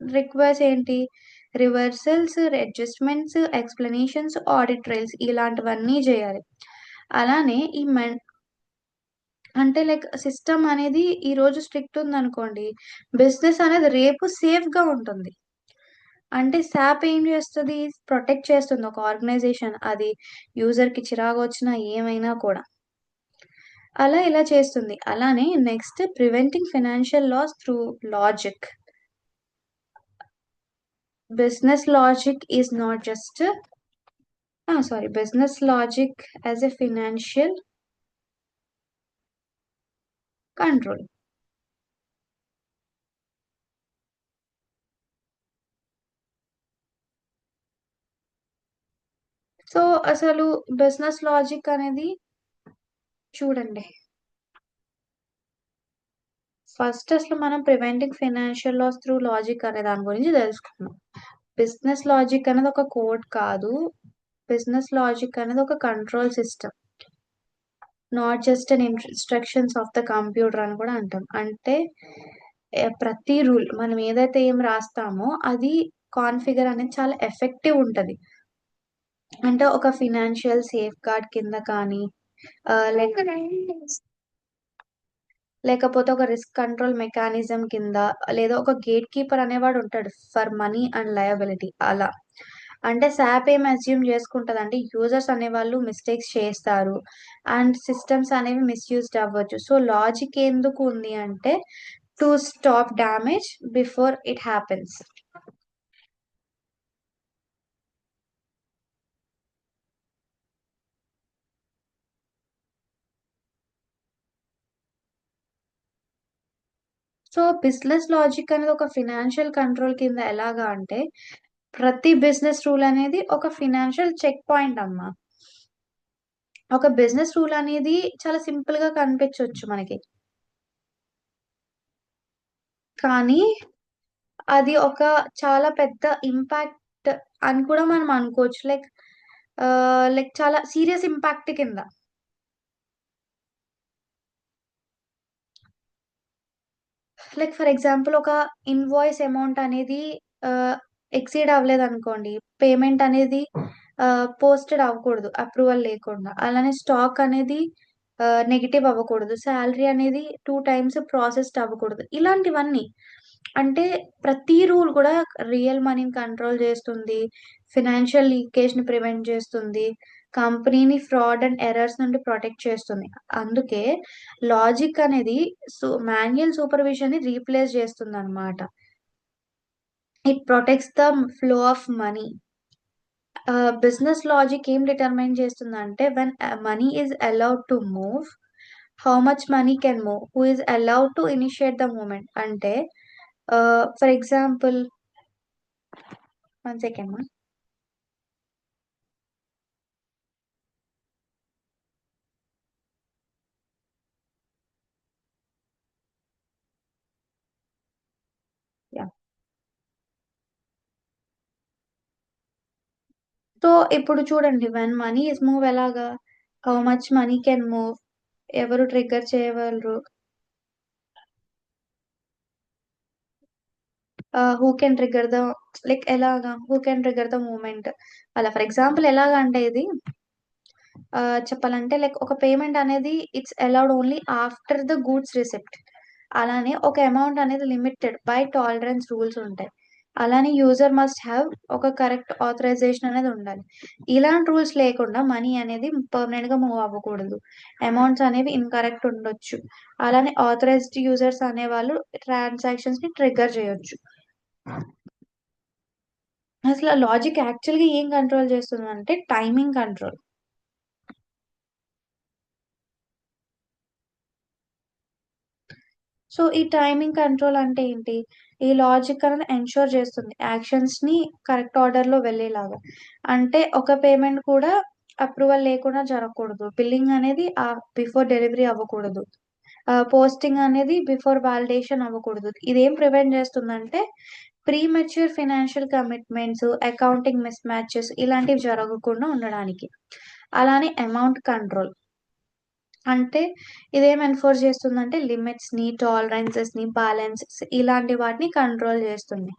రిక్వెస్ట్ ఏంటి? Reversals, adjustments, explanations, audit trails ఇలాంటివన్నీ జేయాలి. అలానే ఈ అంటే లైక్ సిస్టమ్ అనేది ఈరోజు స్ట్రిక్ట్ ఉందనుకోండి, బిజినెస్ అనేది రేపు సేఫ్‌గా ఉంటుంది. అంటే సాప్ ఏం జేస్తది? ప్రొటెక్ట్ చేస్తుంది ఒక ఆర్గనైజేషన్. అది యూజర్‌కి చిరాకొచ్చినా ఏమైనా కూడా. అలా ఇలా చేస్తుంది. అలానే next preventing financial loss through logic. Business logic is not just business logic as a financial control. సో, అసలు బిజినెస్ లాజిక్ అనేది చూడండి. ఫస్ట్ అసలు మనం preventing financial loss through logic అనే దాని గురించి తెలుసుకుందాం. బిజినెస్ లాజిక్ అనేది ఒక కోడ్ కాదు. బిజినెస్ లాజిక్ అనేది ఒక control system. Not just an instructions of the computer అని కూడా అంటాం. అంటే ప్రతి రూల్ మనం ఏదైతే ఏం రాస్తామో అది కాన్ఫిగర్ అనేది చాలా ఎఫెక్టివ్ ఉంటది. అంటే ఒక ఫినాన్షియల్ సేఫ్‌గార్డ్ కింద కానీ లైక్ లేకపోతే ఒక రిస్క్ కంట్రోల్ మెకానిజం కింద లేదా ఒక గేట్ కీపర్ అనేవాడు ఉంటాడు ఫర్ మనీ అండ్ లయబిలిటీ అలా. అంటే సాప్ ఏం అస్యూమ్ చేసుకుంటదంటే యూజర్స్ అనేవాళ్ళు మిస్టేక్స్ చేస్తారు. అండ్ సిస్టమ్స్ అనేవి మిస్‌యూజ్డ్ అవ్వచ్చు. సో, లాజిక్ ఎందుకు ఉంది అంటే to stop damage before it happens. So, business logic అనేది ఒక ఫినాన్షియల్ కంట్రోల్ కింద ఎలాగా అంటే ప్రతి బిజినెస్ రూల్ అనేది ఒక ఫినాన్షియల్ చెక్ పాయింట్ అమ్మా. ఒక బిజినెస్ రూల్ అనేది చాలా సింపుల్‌గా కనిపించొచ్చు మనకి. కానీ అది ఒక చాలా పెద్ద ఇంపాక్ట్ అని కూడా మనం అనుకోవచ్చు. లైక్ చాలా సీరియస్ ఇంపాక్ట్ కింద. లైక్ ఫర్ ఎగ్జాంపుల్ ఒక ఇన్వాయిస్ అమౌంట్ అనేది ఆహ్, ఎక్సీడ్ అవ్వలేదనుకోండి. పేమెంట్ అనేది పోస్టెడ్ అవ్వకూడదు అప్రూవల్ లేకుండా. అలానే స్టాక్ అనేది నెగెటివ్ అవ్వకూడదు. సాలరీ అనేది 2 టైమ్స్ ప్రాసెస్డ్ అవ్వకూడదు. ఇలాంటివన్నీ. అంటే ప్రతి రూల్ కూడా రియల్ మనీని కంట్రోల్ చేస్తుంది. ఫినాన్షియల్ లీకేజ్‌ని ప్రివెంట్ చేస్తుంది. కంపెనీని ఫ్రాడ్ అండ్ ఎర్రర్స్ నుండి ప్రొటెక్ట్ చేస్తుంది. అందుకే లాజిక్ అనేది మాన్యుయల్ సూపర్విజన్‌ని రీప్లేస్ చేస్తుందనమాట. It protects the flow of money. Business logic ఏం డిటర్మైన్ చేస్తుందంటే when money is allowed to move, how much money can move, who is allowed to initiate the movement అంటే for example 1 second మా. Yeah! So, ఇప్పుడు చూడండి when money is move ఎలాగా? How much money can move, ఎవరు trigger చేయగలరు? Who can trigger the like ఎలాగా? Who can trigger the movement అలా for example ఎలాగంటే ఇది చెప్పాలంటే లైక్ ఒక పేమెంట్ అనేది it's allowed only after the goods receipt. అలానే ఒక అమౌంట్ అనేది లిమిటెడ్ బై టాలరెన్స్ రూల్స్ ఉంటాయి. అలానే యూజర్ మస్ట్ హావ్ ఒక కరెక్ట్ ఆథరైజేషన్ అనేది ఉండాలి. ఇలాంటి రూల్స్ లేకుండా మనీ అనేది పర్మనెంట్‌గా మూవ్ అవ్వకూడదు. అమౌంట్స్ అనేవి ఇన్‌కరెక్ట్ ఉండొచ్చు. అలానే ఆథరైజ్డ్ యూజర్స్ అనేవాళ్ళు ట్రాన్సాక్షన్స్‌ని ట్రిగ్గర్ చేయొచ్చు. అసల లాజిక్ యాక్చువల్‌గా ఏం కంట్రోల్ చేస్తుందంటే టైమింగ్ కంట్రోల్. సో, ఈ టైమింగ్ కంట్రోల్ అంటే ఏంటి? ఈ లాజిక్ అనేది ఎన్‌ష్యూర్ చేస్తుంది. యాక్షన్స్‌ని కరెక్ట్ ఆర్డర్‌లో వెళ్ళేలాగా. అంటే ఒక పేమెంట్ కూడా అప్రూవల్ లేకుండా జరగకూడదు. బిల్లింగ్ అనేది బిఫోర్ డెలివరీ అవ్వకూడదు. పోస్టింగ్ అనేది బిఫోర్ వాలిడేషన్ అవ్వకూడదు. ఇదేం ప్రివెంట్ చేస్తుందంటే premature financial commitments, accounting miss matches ఇలాంటివి జరగకుండా ఉండడానికి. అలానే అమౌంట్ కంట్రోల్. అంటే ఇదేం ఎన్ఫోర్స్ చేస్తుందంటే లిమిట్స్‌ని, టాలరెన్సెస్‌ని, బ్యాలెన్సెస్ ఇలాంటి వాటిని కంట్రోల్ చేస్తుంది.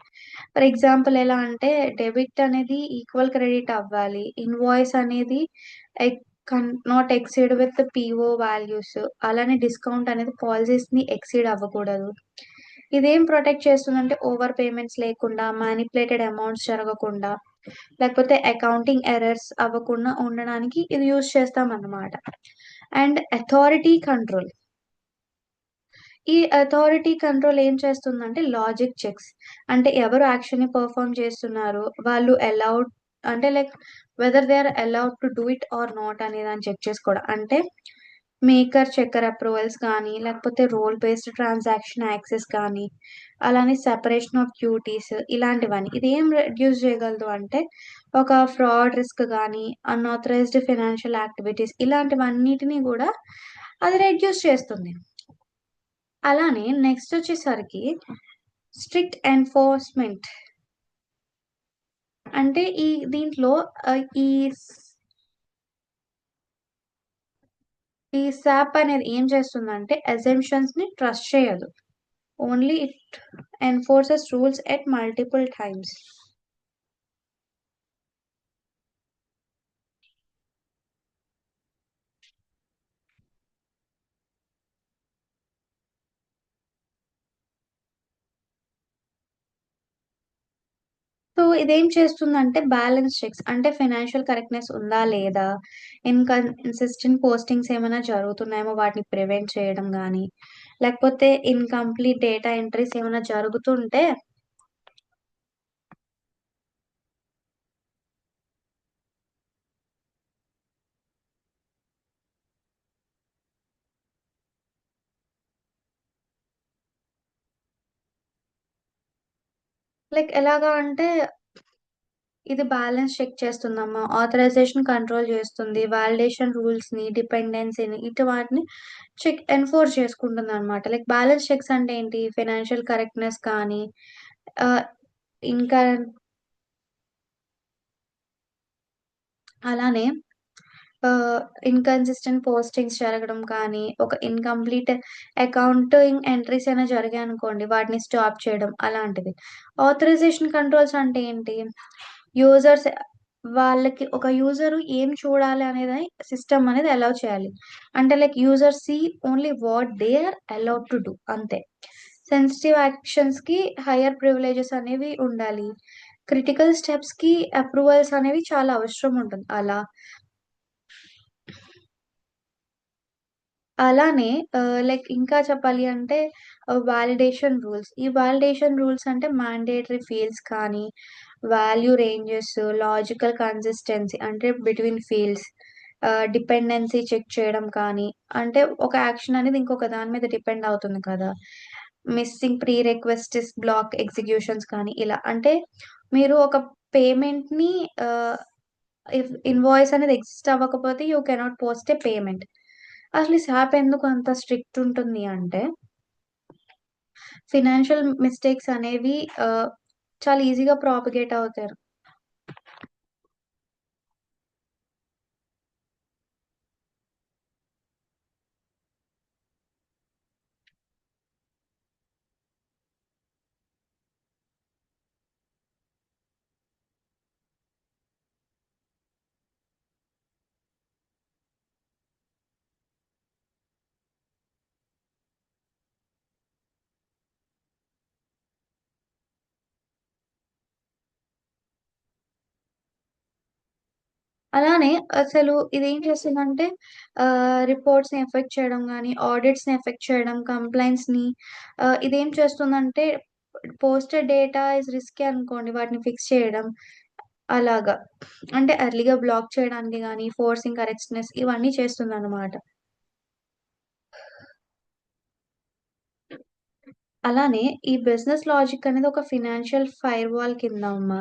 ఫర్ ఎగ్జాంపుల్ ఎలా అంటే డెబిట్ అనేది ఈక్వల్ క్రెడిట్ అవ్వాలి. ఇన్వాయిస్ అనేది ఎక్ not exceed with PO values. అలానే డిస్కౌంట్ అనేది పాలిసీస్‌ని ఎక్సీడ్ అవ్వకూడదు. ఇదేం ప్రొటెక్ట్ చేస్తుందంటే ఓవర్ పేమెంట్స్ లేకుండా, మానిప్యులేటెడ్ అమౌంట్స్ జరగకుండా, లేకపోతే అకౌంటింగ్ ఎర్రర్స్ అవ్వకుండా ఉండడానికి ఇది యూజ్ చేస్తామన్నమాట. And authority control. ఈ అథారిటీ కంట్రోల్ ఏం చేస్తుందంటే లాజిక్ చెక్స్. అంటే ఎవరు యాక్షన్‌ని పెర్ఫార్మ్ చేస్తున్నారు, వాళ్ళు అలౌడ్ అంటే like whether they are allowed to do it or not అనేదాన్ని చెక్ చేసుకోవడం. అంటే మేకర్ చెక్కర్ అప్రూవల్స్ కానీ, లేకపోతే రోల్ బేస్డ్ ట్రాన్సాక్షన్ యాక్సెస్ కానీ, అలానే సెపరేషన్ ఆఫ్ డ్యూటీస్ ఇలాంటివన్నీ. ఇదేం రెడ్యూస్ చేయగలదు అంటే ఒక ఫ్రాడ్ రిస్క్ గానీ, అన్‌ఆథరైజ్డ్ ఫైనాన్షియల్ యాక్టివిటీస్ ఇలాంటివన్నిటిని గూడా అది రెడ్యూస్ చేస్తుంది. అలానే నెక్స్టొచ్చేసరికి స్ట్రిక్ట్ ఎన్ఫోర్స్‌మెంట్. అంటే దీంట్లో ఈ సాప్ అనేది ఏం చేస్తుందంటే అసంప్షన్స్‌ని ట్రస్ట్ చేయదు. Only it enforces rules at multiple times. So, ఇదేం చేస్తుందంటే బ్యాలెన్స్ చెక్స్ అంటే ఫైనాన్షియల్ కరెక్ట్‌నెస్ ఉందా? లేదా? ఇన్‌కన్సిస్టెంట్ పోస్టింగ్స్ ఏమైనా జరుగుతున్నాయేమో వాటిని ప్రివెంట్ చేయడం గానీ, లేకపోతే ఇన్‌కంప్లీట్ డేటా ఎంట్రీస్ ఏమైనా జరుగుతుంటే లైక్ ఎలాగా అంటే ఇది బ్యాలెన్స్ చెక్ చేస్తుందమ్మా. ఆథరైజేషన్ కంట్రోల్ చేస్తుంది. వాలిడేషన్ రూల్స్‌ని, డిపెండెన్సీని ఇటు వాటిని ఎన్ఫోర్స్ చేసుకుంటుందనమాట. లైక్ బ్యాలెన్స్ చెక్స్ అంటే ఏంటి? ఫైనాన్షియల్ కరెక్ట్‌నెస్ కానీ ఆహ్, ఇంకా అలానే ఇన్‌కన్సిస్టెంట్ పోస్టింగ్స్ జరగడం కానీ, ఒక ఇన్‌కంప్లీట్ అకౌంటింగ్ ఎంట్రీస్ అయినా జరిగాయనుకోండి, వాటిని స్టాప్ చేయడం అలాంటిది. ఆథరైజేషన్ కంట్రోల్స్ అంటే ఏంటి? యూజర్స్ వాళ్ళకి ఒక యూజర్ ఏం చూడాలి అనేది సిస్టమ్ అనేది అలౌ చేయాలి. అంటే like user see only what they are allowed to do అంతే. సెన్సిటివ్ యాక్షన్స్‌కి హైయర్ ప్రివిలేజెస్ అనేవి ఉండాలి. క్రిటికల్ స్టెప్స్‌కి అప్రూవల్స్ అనేవి చాలా అవసరం ఉంటుంది. అలానే లైక్ ఇంకా చెప్పాలి అంటే వాలిడేషన్ రూల్స్. ఈ వాలిడేషన్ రూల్స్ అంటే మాండేటరీ ఫీల్డ్స్ కానీ, వాల్యూ రేంజెస్, లాజికల్ కన్సిస్టెన్సీ అంటే బిట్వీన్ ఫీల్డ్స్, డిపెండెన్సీ చెక్ చేయడం కానీ, అంటే ఒక యాక్షన్ అనేది ఇంకొక దాని మీద డిపెండ్ అవుతుంది కదా! Missing pre requests, block executions కానీ ఇలా. అంటే మీరు ఒక పేమెంట్‌ని ఆహ్, ఇన్వాయిస్ అనేది ఎగ్జిస్ట్ అవ్వకపోతే you cannot post a payment. అసలు ఈ సాప్ ఎందుకు అంత స్ట్రిక్ట్ ఉంటుంది అంటే, ఫినాన్షియల్ మిస్టేక్స్ అనేవి చాలా ఈజీగా ప్రాపగేట్ అవుతారు. అలానే అసలు ఇదేం చేస్తుందంటే రిపోర్ట్స్‌ని ఎఫెక్ట్ చేయడం గానీ, ఆడిట్స్‌ని ఎఫెక్ట్ చేయడం, కంప్లెయింట్స్‌ని ఇదేం చేస్తుందంటే పోస్టెడ్ డేటా ఈస్ రిస్కీ అనుకోండి వాటిని ఫిక్స్ చేయడం. అలాగా. అంటే ఎర్లీ‌గా బ్లాక్ చేయడానికి గానీ, ఫోర్సింగ్ కరెక్ట్‌నెస్ ఇవన్నీ చేస్తుందనమాట. అలానే ఈ బిజినెస్ లాజిక్ అనేది ఒక ఫినాన్షియల్ ఫైర్‌వాల్ కింద అమ్మా.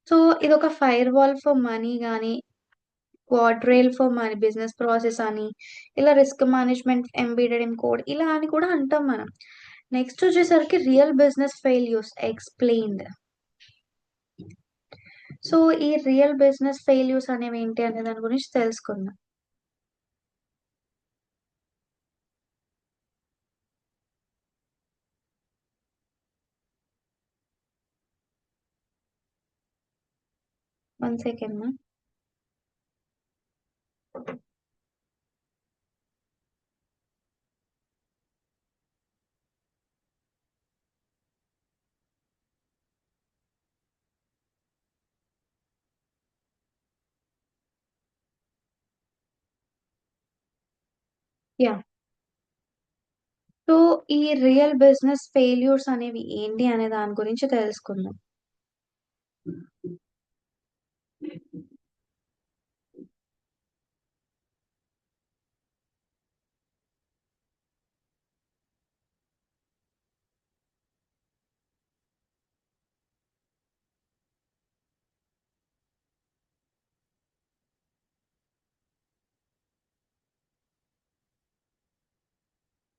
సో, ఇదొక ఫైర్‌వాల్ ఫర్ మనీ గానీ, క్వాడ్రైల్ ఫర్ మనీ బిజినెస్ ప్రాసెస్ అని, ఇలా risk management embedded in code ఇలా అని కూడా అంటాం మనం. నెక్స్ట్ వచ్చేసరికి real business failures explained. So, ఈ రియల్ బిజినెస్ ఫెయిల్యూర్స్ అనేవేంటి అనే దాని గురించి తెలుసుకుందాం. 1 సెకండ్ మ్యామ్. యాహ్! సో, ఈ రియల్ బిజినెస్ ఫెయిల్యూర్స్ అనేవి ఏంటి అనే దాని గురించి తెలుసుకుందాం.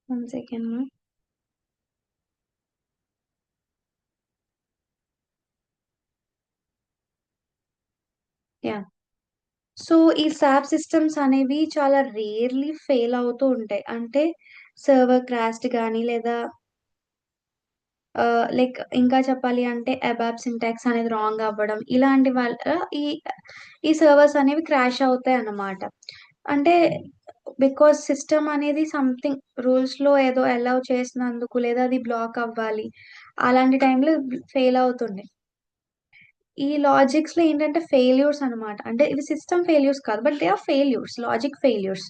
1 సెకండ్ మ్యామ్. యాహ్! సో, ఈ సాప్ సిస్టమ్స్ అనేవి చాలా రేర్‌లీ ఫెయిల్ అవుతూ ఉంటాయి. అంటే సర్వర్ క్రాష్డ్ గానీ, లేదా లైక్ ఇంకా చెప్పాలి అంటే అబాప్ సింటాక్స్ అనేది రాంగ్ అవ్వడం, ఇలాంటి వల్ల ఈ ఈ సర్వర్స్ అనేవి క్రాష్ అవుతాయన్నమాట. అంటే బికాజ్ సిస్టమ్ అనేది సంథింగ్ రూల్స్‌లో ఏదో అలౌ చేసినందుకు, లేదా అది బ్లాక్ అవ్వాలి. అలాంటి టైంలో ఫెయిల్ అవుతుండే. ఈ లాజిక్స్‌లో ఏంటంటే ఫెయిల్యూర్స్ అనమాట. అంటే ఇవి సిస్టమ్ ఫెయిల్యూర్స్ కాదు. But they are failures. Logic failures.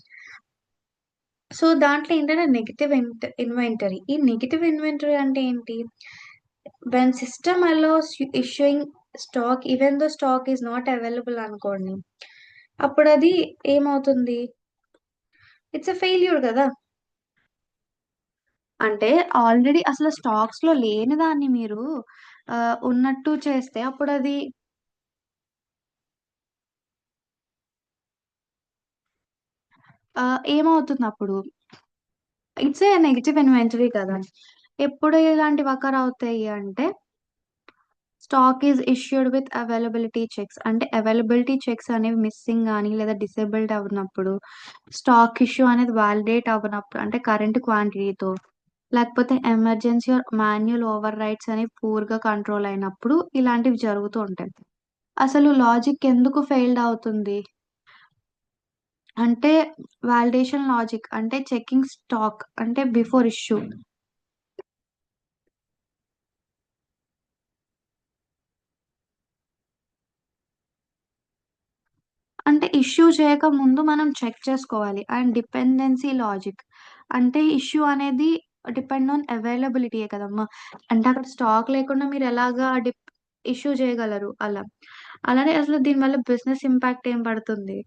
So, దాంట్లో ఏంటంటే నెగెటివ్ ఇన్వెంటరీ. ఈ నెగెటివ్ ఇన్వెంటరీ అంటే ఏంటి? When system allows issuing stock even though stock is not available అనుకోండి. అప్పుడది ఏమవుతుంది? ఇట్స్ ఎ ఫెయిల్యూర్ గదా! అంటే ఆల్రెడీ అసలు స్టాక్స్‌లో లేని దాన్ని మీరు ఉన్నట్టు చేస్తే అప్పుడది ఏమవుతుందప్పుడు? ఇట్స్ ఎ నెగెటివ్ ఇన్వెంటరీ కదా! ఎప్పుడు ఇలాంటివి అకర్ అవుతాయి అంటే, stock is issued with availability checks. అంటే అవైలబిలిటీ చెక్స్ అనేవి మిస్సింగ్ గాని, లేదా డిసేబుల్డ్ అవ్వనప్పుడు, స్టాక్ ఇష్యూ అనేది వాలిడేట్ అవ్వనప్పుడు, అంటే కరెంట్ క్వాంటిటీతో, లేకపోతే emergency or manual overrides అనేవి పూర్‌గా కంట్రోల్ అయినప్పుడు ఇలాంటివి జరుగుతూ ఉంటాయి. అసలు లాజిక్ ఎందుకు ఫెయిల్డ్ అవుతుంది? అంటే వాలిడేషన్ లాజిక్ అంటే చెకింగ్ స్టాక్ అంటే బిఫోర్ ఇష్యూ. అంటే ఇష్యూ చేయకముందు మనం చెక్ చేసుకోవాలి. అండ్ డిపెండెన్సీ లాజిక్ అంటే ఇష్యూ అనేది డిపెండ్ ఆన్ అవైలబిలిటీయే కదమ్మా! అంటే అక్కడ స్టాక్ లేకుండా మీరెలాగా ఇష్యూ చేయగలరు అలా. అలానే అసలు దీనివల్ల బిజినెస్ ఇంపాక్ట్ ఏం పడుతుంది?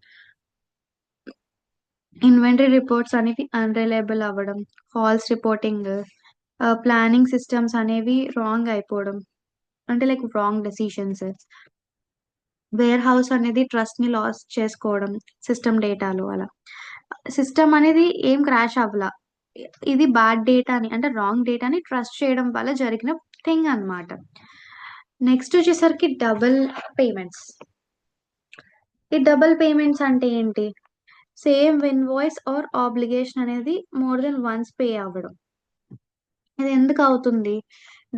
ఇన్వెంటరీ రిపోర్ట్స్ అనేవి అన్‌రిలయబుల్ అవ్వడం, ఫాల్స్ రిపోర్టింగ్, ప్లానింగ్ సిస్టమ్స్ అనేవి రాంగ్ అయిపోవడం. అంటే like wrong decisions. Warehouse అనేది ట్రస్ట్‌ని లాస్ చేసుకోవడం సిస్టమ్ డేటాలో అలా. సిస్టమ్ అనేది ఏం క్రాష్ అవ్వల. ఇది బ్యాడ్ డేటాని అంటే రాంగ్ డేటాని ట్రస్ట్ చేయడం వల్ల జరిగిన థింగ్ అన్నమాట. నెక్స్ట్ వచ్చేసరికి డబుల్ పేమెంట్స్. ఈ డబుల్ పేమెంట్స్ అంటే ఏంటి? సేమ్ ఇన్వాయిస్ ఆర్ ఆబ్లిగేషన్ అనేది మోర్ దెన్ వన్స్ పే అవ్వడం. ఇది ఎందుకవుతుంది?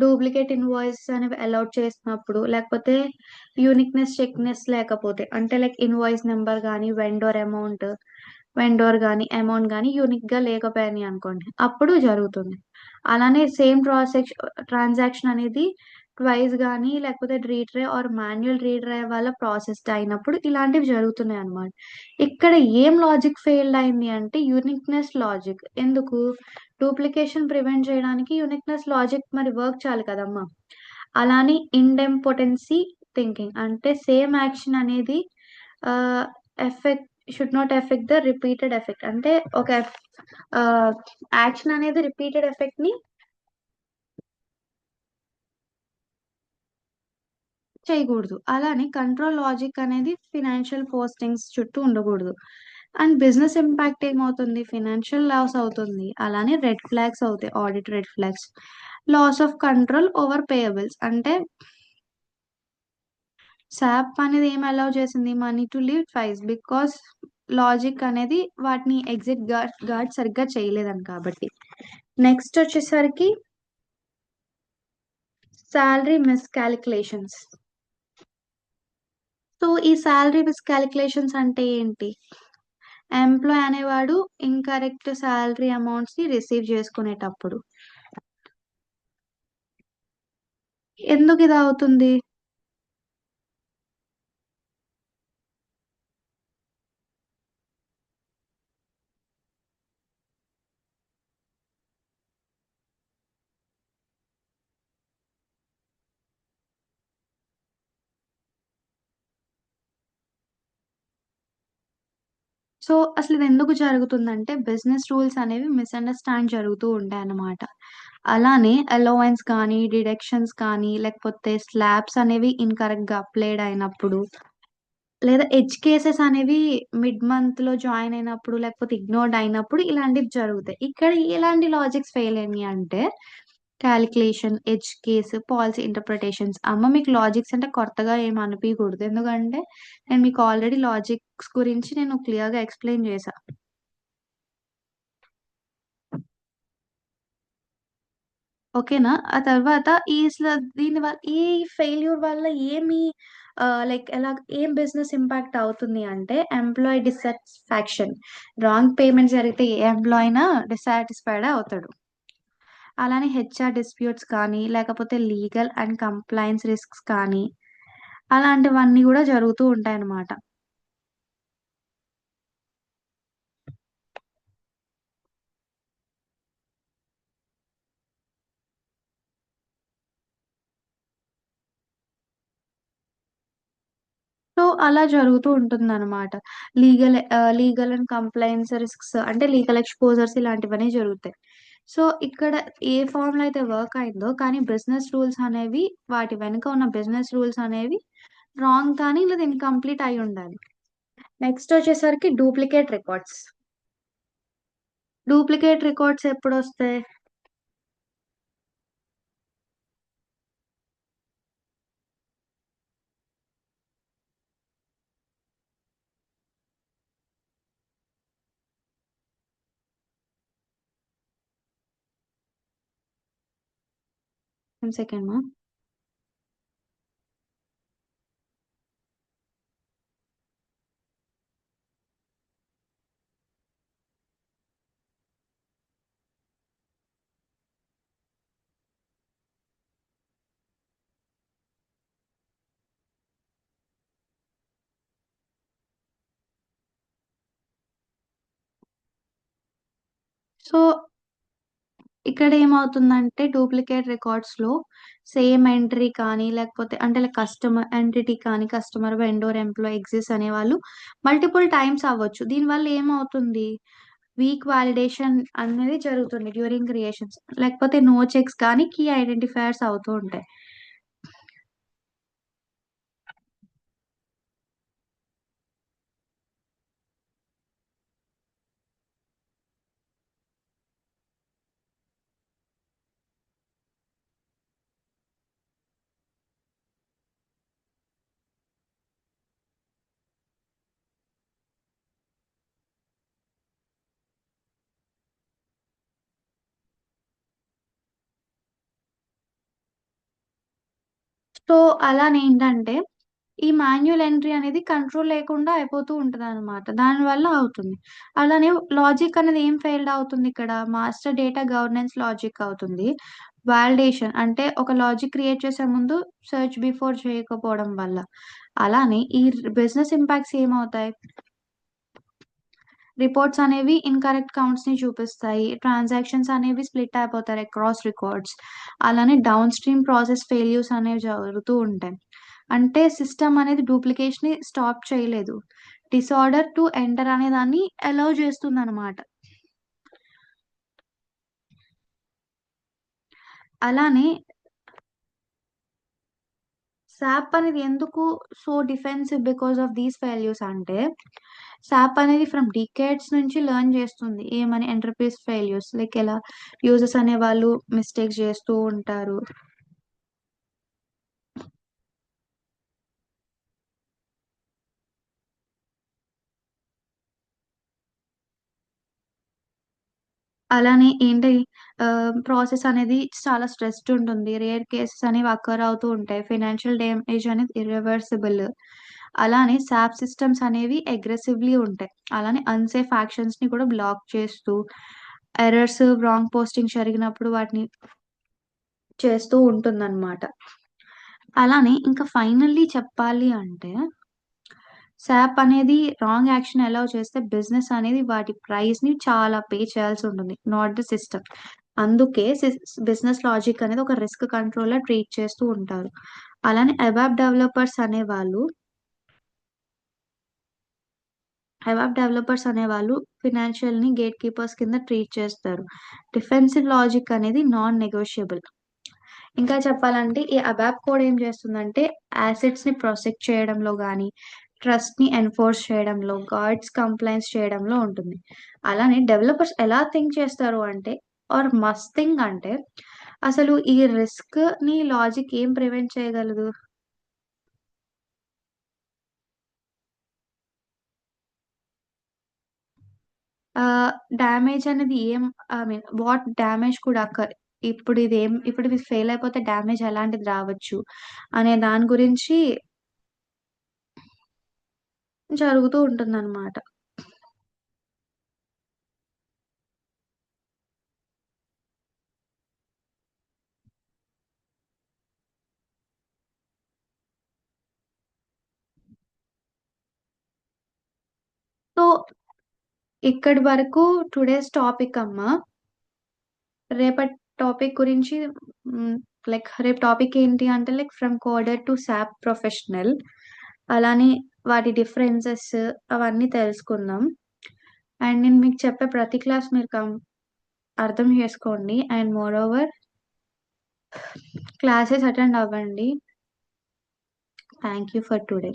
డూప్లికేట్ ఇన్వాయిస్ అనేవి అలౌట్ చేసినప్పుడు, లేకపోతే యూనిక్నెస్ చెక్నెస్ లేకపోతే, అంటే లైక్ ఇన్వాయిస్ నెంబర్ కానీ వెండోర్ గానీ అమౌంట్ గానీ యూనిక్ గా లేకపోయాయి అనుకోండి, అప్పుడు జరుగుతుంది. అలానే సేమ్ ట్రాన్సాక్షన్ అనేది ట్వైస్ గానీ లేకపోతే రీట్రై ఆర్ మాన్యువల్ రీట్రై వల్ల ప్రాసెస్డ్ అయినప్పుడు ఇలాంటివి జరుగుతున్నాయి అన్నమాట. ఇక్కడ ఏం లాజిక్ ఫెయిల్డ్ అయింది అంటే యూనిక్నెస్ లాజిక్. ఎందుకు? డూప్లికేషన్ ప్రివెంట్ చేయడానికి యూనిక్నెస్ లాజిక్ మరి వర్క్ చేయాలి కదమ్మా. అలానే ఇండెంపోటెన్సీ థింకింగ్, అంటే సేమ్ యాక్షన్ అనేది effect should not effect the repeated effect. అంటే ఒక యాక్షన్ అనేది రిపీటెడ్ ఎఫెక్ట్ ని చేయకూడదు. అలానే కంట్రోల్ లాజిక్ అనేది ఫినాన్షియల్ పోస్టింగ్స్ చుట్టూ ఉండకూడదు. అండ్ బిజినెస్ ఇంపాక్ట్ ఏమవుతుంది? ఫినాన్షియల్ లాస్ అవుతుంది. అలానే రెడ్ ఫ్లాగ్స్ అవుతాయి, audit red flags. Loss of control over payables, అంటే సాప్ అనేది ఏం అలౌ చేసింది? Money to leave twice because logic అనేది వాటిని ఎగ్జిట్ గార్డ్ సరిగ్గా చేయలేదని కాబట్టి. నెక్స్ట్ వచ్చేసరికి శాలరీ మిస్కాలిక్యులేషన్స్. సో ఈ శాలరీ మిస్కాలిక్యులేషన్స్ అంటే ఏంటి? ఎంప్లాయ్ అనేవాడు ఇన్కరెక్ట్ శాలరీ అమౌంట్స్ ని రిసీవ్ చేసుకునేటప్పుడు. ఎందుకు ఇది అవుతుంది? సో అసలు ఇది ఎందుకు జరుగుతుందంటే బిజినెస్ రూల్స్ అనేవి మిస్అండర్స్టాండ్ జరుగుతూ ఉంటాయి అన్నమాట. అలానే అలవెన్స్ కానీ డిడక్షన్స్ కానీ లేకపోతే స్లాబ్స్ అనేవి ఇన్కరెక్ట్ గా అప్లైడ్ అయినప్పుడు, లేదా ఎడ్జ్ కేసెస్ అనేవి మిడ్ మంత్ లో జాయిన్ అయినప్పుడు లేకపోతే ఇగ్నోర్డ్ అయినప్పుడు ఇలాంటివి జరుగుతాయి. ఇక్కడ ఎలాంటి లాజిక్స్ ఫెయిల్ అయినాయి అంటే calculation, edge case, policy interpretations. అమ్మ మీకు లాజిక్స్ అంటే కొత్తగా ఏమి అనిపించకూడదు. ఎందుకంటే నేను మీకు ఆల్రెడీ లాజిక్స్ గురించి నేను క్లియర్ గా ఎక్స్ప్లెయిన్ చేశా. ఓకేనా? ఆ తర్వాత దీని వల్ల ఈ ఫెయిల్యూర్ వల్ల ఏమి లైక్ ఏం బిజినెస్ ఇంపాక్ట్ అవుతుంది అంటే ఎంప్లాయీ డిస్సాటిస్ఫాక్షన్. రాంగ్ పేమెంట్ జరిగితే ఏ ఎంప్లాయీ అయినా డిస్సాటిస్ఫైడ్ అవుతాడు. అలానే హెచ్ఆర్ డిస్ప్యూట్స్ కానీ లేకపోతే లీగల్ అండ్ కంప్లైన్స్ రిస్క్స్ కానీ అలాంటివన్నీ కూడా జరుగుతూ ఉంటాయన్నమాట. సో అలా జరుగుతూ ఉంటుందన్నమాట. లీగల్ అండ్ కంప్లైన్స్ రిస్క్స్ అంటే లీగల్ ఎక్స్‌పోజర్స్ ఇలాంటివన్నీ జరుగుతాయి. సో ఇక్కడ ఏ ఫార్మ్‌లో అయితే వర్క్ అయిందో కానీ బిజినెస్ రూల్స్ అనేవి, వాటి వెనుక ఉన్న బిజినెస్ రూల్స్ అనేవి రాంగ్ కానీ లేదా ఇన్‌కంప్లీట్ అయ్యుండాలి. నెక్స్ట్ వచ్చేసరికి డూప్లికేట్ రికార్డ్స్. డూప్లికేట్ రికార్డ్స్ ఎప్పుడొస్తాయి? 1 సెకండ్ మా. సో ఇక్కడ ఏమవుతుందంటే డూప్లికేట్ రికార్డ్స్‌లో సేమ్ ఎంట్రీ కానీ లేకపోతే అంటే లైక్ కస్టమర్ ఎంటిటీ కానీ కస్టమర్, వెండర్, ఎంప్లాయీ, ఎగ్జిస్ట్ అనేవాళ్ళు మల్టిపుల్ టైమ్స్ అవ్వచ్చు. దీనివల్ల ఏమవుతుంది? వీక్ వాలిడేషన్ అనేది జరుగుతుంది డ్యూరింగ్ క్రియేషన్స్. లేకపోతే నో చెక్స్ కానీ కీ ఐడెంటిఫైయర్స్ అవుతూ ఉంటాయి. సో, అలానేంటంటే ఈ మాన్యువల్ ఎంట్రీ అనేది కంట్రోల్ లేకుండా అయిపోతూ ఉంటదనమాట. దానివల్ల అవుతుంది. అలానే లాజిక్ అనేది ఏం ఫెయిల్డ్ అవుతుంది ఇక్కడ? మాస్టర్ డేటా గవర్నెన్స్ లాజిక్ అవుతుంది. వాలిడేషన్ అంటే ఒక లాజిక్ క్రియేట్ చేసే ముందు సెర్చ్ బిఫోర్ చేయకపోవడం వల్ల. అలానే ఈ బిజినెస్ ఇంపాక్ట్స్ ఏమవుతాయి? రిపోర్ట్స్ అనేవి ఇన్‌కరెక్ట్ కౌంట్స్‌ని చూపిస్తాయి. ట్రాన్సాక్షన్స్ అనేవి స్ప్లిట్ అయిపోతారు అక్రాస్ రికార్డ్స్. అలానే డౌన్ స్ట్రీమ్ ప్రాసెస్ ఫెయిల్యూర్స్ అనేవి జరుగుతూ ఉంటాయి. అంటే సిస్టమ్ అనేది డూప్లికేషన్‌ని స్టాప్ చేయలేదు. డిసార్డర్ టు ఎంటర్ అనే దాన్ని అలౌ చేస్తుందనమాట. అలానే సాప్ అనేది ఎందుకు so defensive because of these failures అంటే, సాప్ అనేది ఫ్రమ్ డికేడ్స్ నుంచి లెర్న్ చేస్తుంది. ఏమని ఎంటర్‌ప్రైజ్ ఫెయిల్యూర్స్ లైక్ ఎలా యూజర్స్ అనేవాళ్ళు మిస్టేక్స్ చేస్తూ ఉంటారు. అలానే ఏంటి ప్రాసెస్ అనేది చాలా స్ట్రెస్డ్ ఉంటుంది. రేర్ కేసెస్ అనేవి అక్కర్ అవుతూ ఉంటాయి. ఫైనాన్షియల్ డ్యామేజ్ అనేది ఇర్రివర్సిబుల్. అలానే సాప్ సిస్టమ్స్ అనేవి అగ్రెసివ్‌లీ ఉంటాయి. అలానే అన్‌సేఫ్ యాక్షన్స్‌ని కూడా బ్లాక్ చేస్తూ, ఎర్రర్స్, రాంగ్ పోస్టింగ్ జరిగినప్పుడు వాటిని చేస్తూ ఉంటుందన్నమాట. అలానే ఇంకా ఫైనల్లీ చెప్పాలి అంటే సాప్ అనేది రాంగ్ యాక్షన్ అలౌ చేస్తే బిజినెస్ అనేది వాటి ప్రైస్‌ని చాలా పే చేయాల్సుంటుంది. Not the system. అందుకే బిజినెస్ లాజిక్ అనేది ఒక రిస్క్ కంట్రోల్‌లా ట్రీట్ చేస్తూ ఉంటారు. అలానే అబాప్ డెవలపర్స్ అనేవాళ్ళు ఫినాన్షియల్‌ని గేట్ కీపర్స్ కింద ట్రీట్ చేస్తారు. డిఫెన్సివ్ లాజిక్ అనేది నాన్ నెగోషియబుల్. ఇంకా చెప్పాలంటే ఈ అబాప్ కోడ్ ఏం చేస్తుందంటే అసెట్స్‌ని ప్రొటెక్ట్ చేయడంలో గాని, ట్రస్ట్‌ని ఎన్ఫోర్స్ చేయడంలో, గార్డ్స్ కంప్లెయింట్స్ చేయడంలో ఉంటుంది. అలానే డెవలపర్స్ ఎలా థింక్ చేస్తారు అంటే ఆర్ మస్ట్ థింక్ అంటే అసలు ఈ రిస్క్‌ని లాజిక్ ఏం ప్రివెంట్ చేయగలదు? ఆహ్, డ్యామేజ్ అనేది I mean what damage could occur. ఇప్పుడు ఇది ఫెయిల్ అయిపోతే డ్యామేజ్ ఎలాంటిది రావచ్చు అనే దాని గురించి జరుగుతూ ఉంటుందన్నమాట. సో, ఇక్కడి వరకు టుడేస్ టాపిక్ అమ్మా. రేపటి టాపిక్ గురించి హ్మ్. రేపు టాపిక్ ఏంటి అంటే from coder to SAP professional. అలానే వాటి డిఫరెన్సెస్ అవన్నీ తెలుసుకుందాం. అండ్ నేను మీకు చెప్పే ప్రతి క్లాస్ మీరు అర్థం చేసుకోండి. అండ్ మోరోవర్ క్లాసెస్ అటెండ్ అవ్వండి. Thank you for today.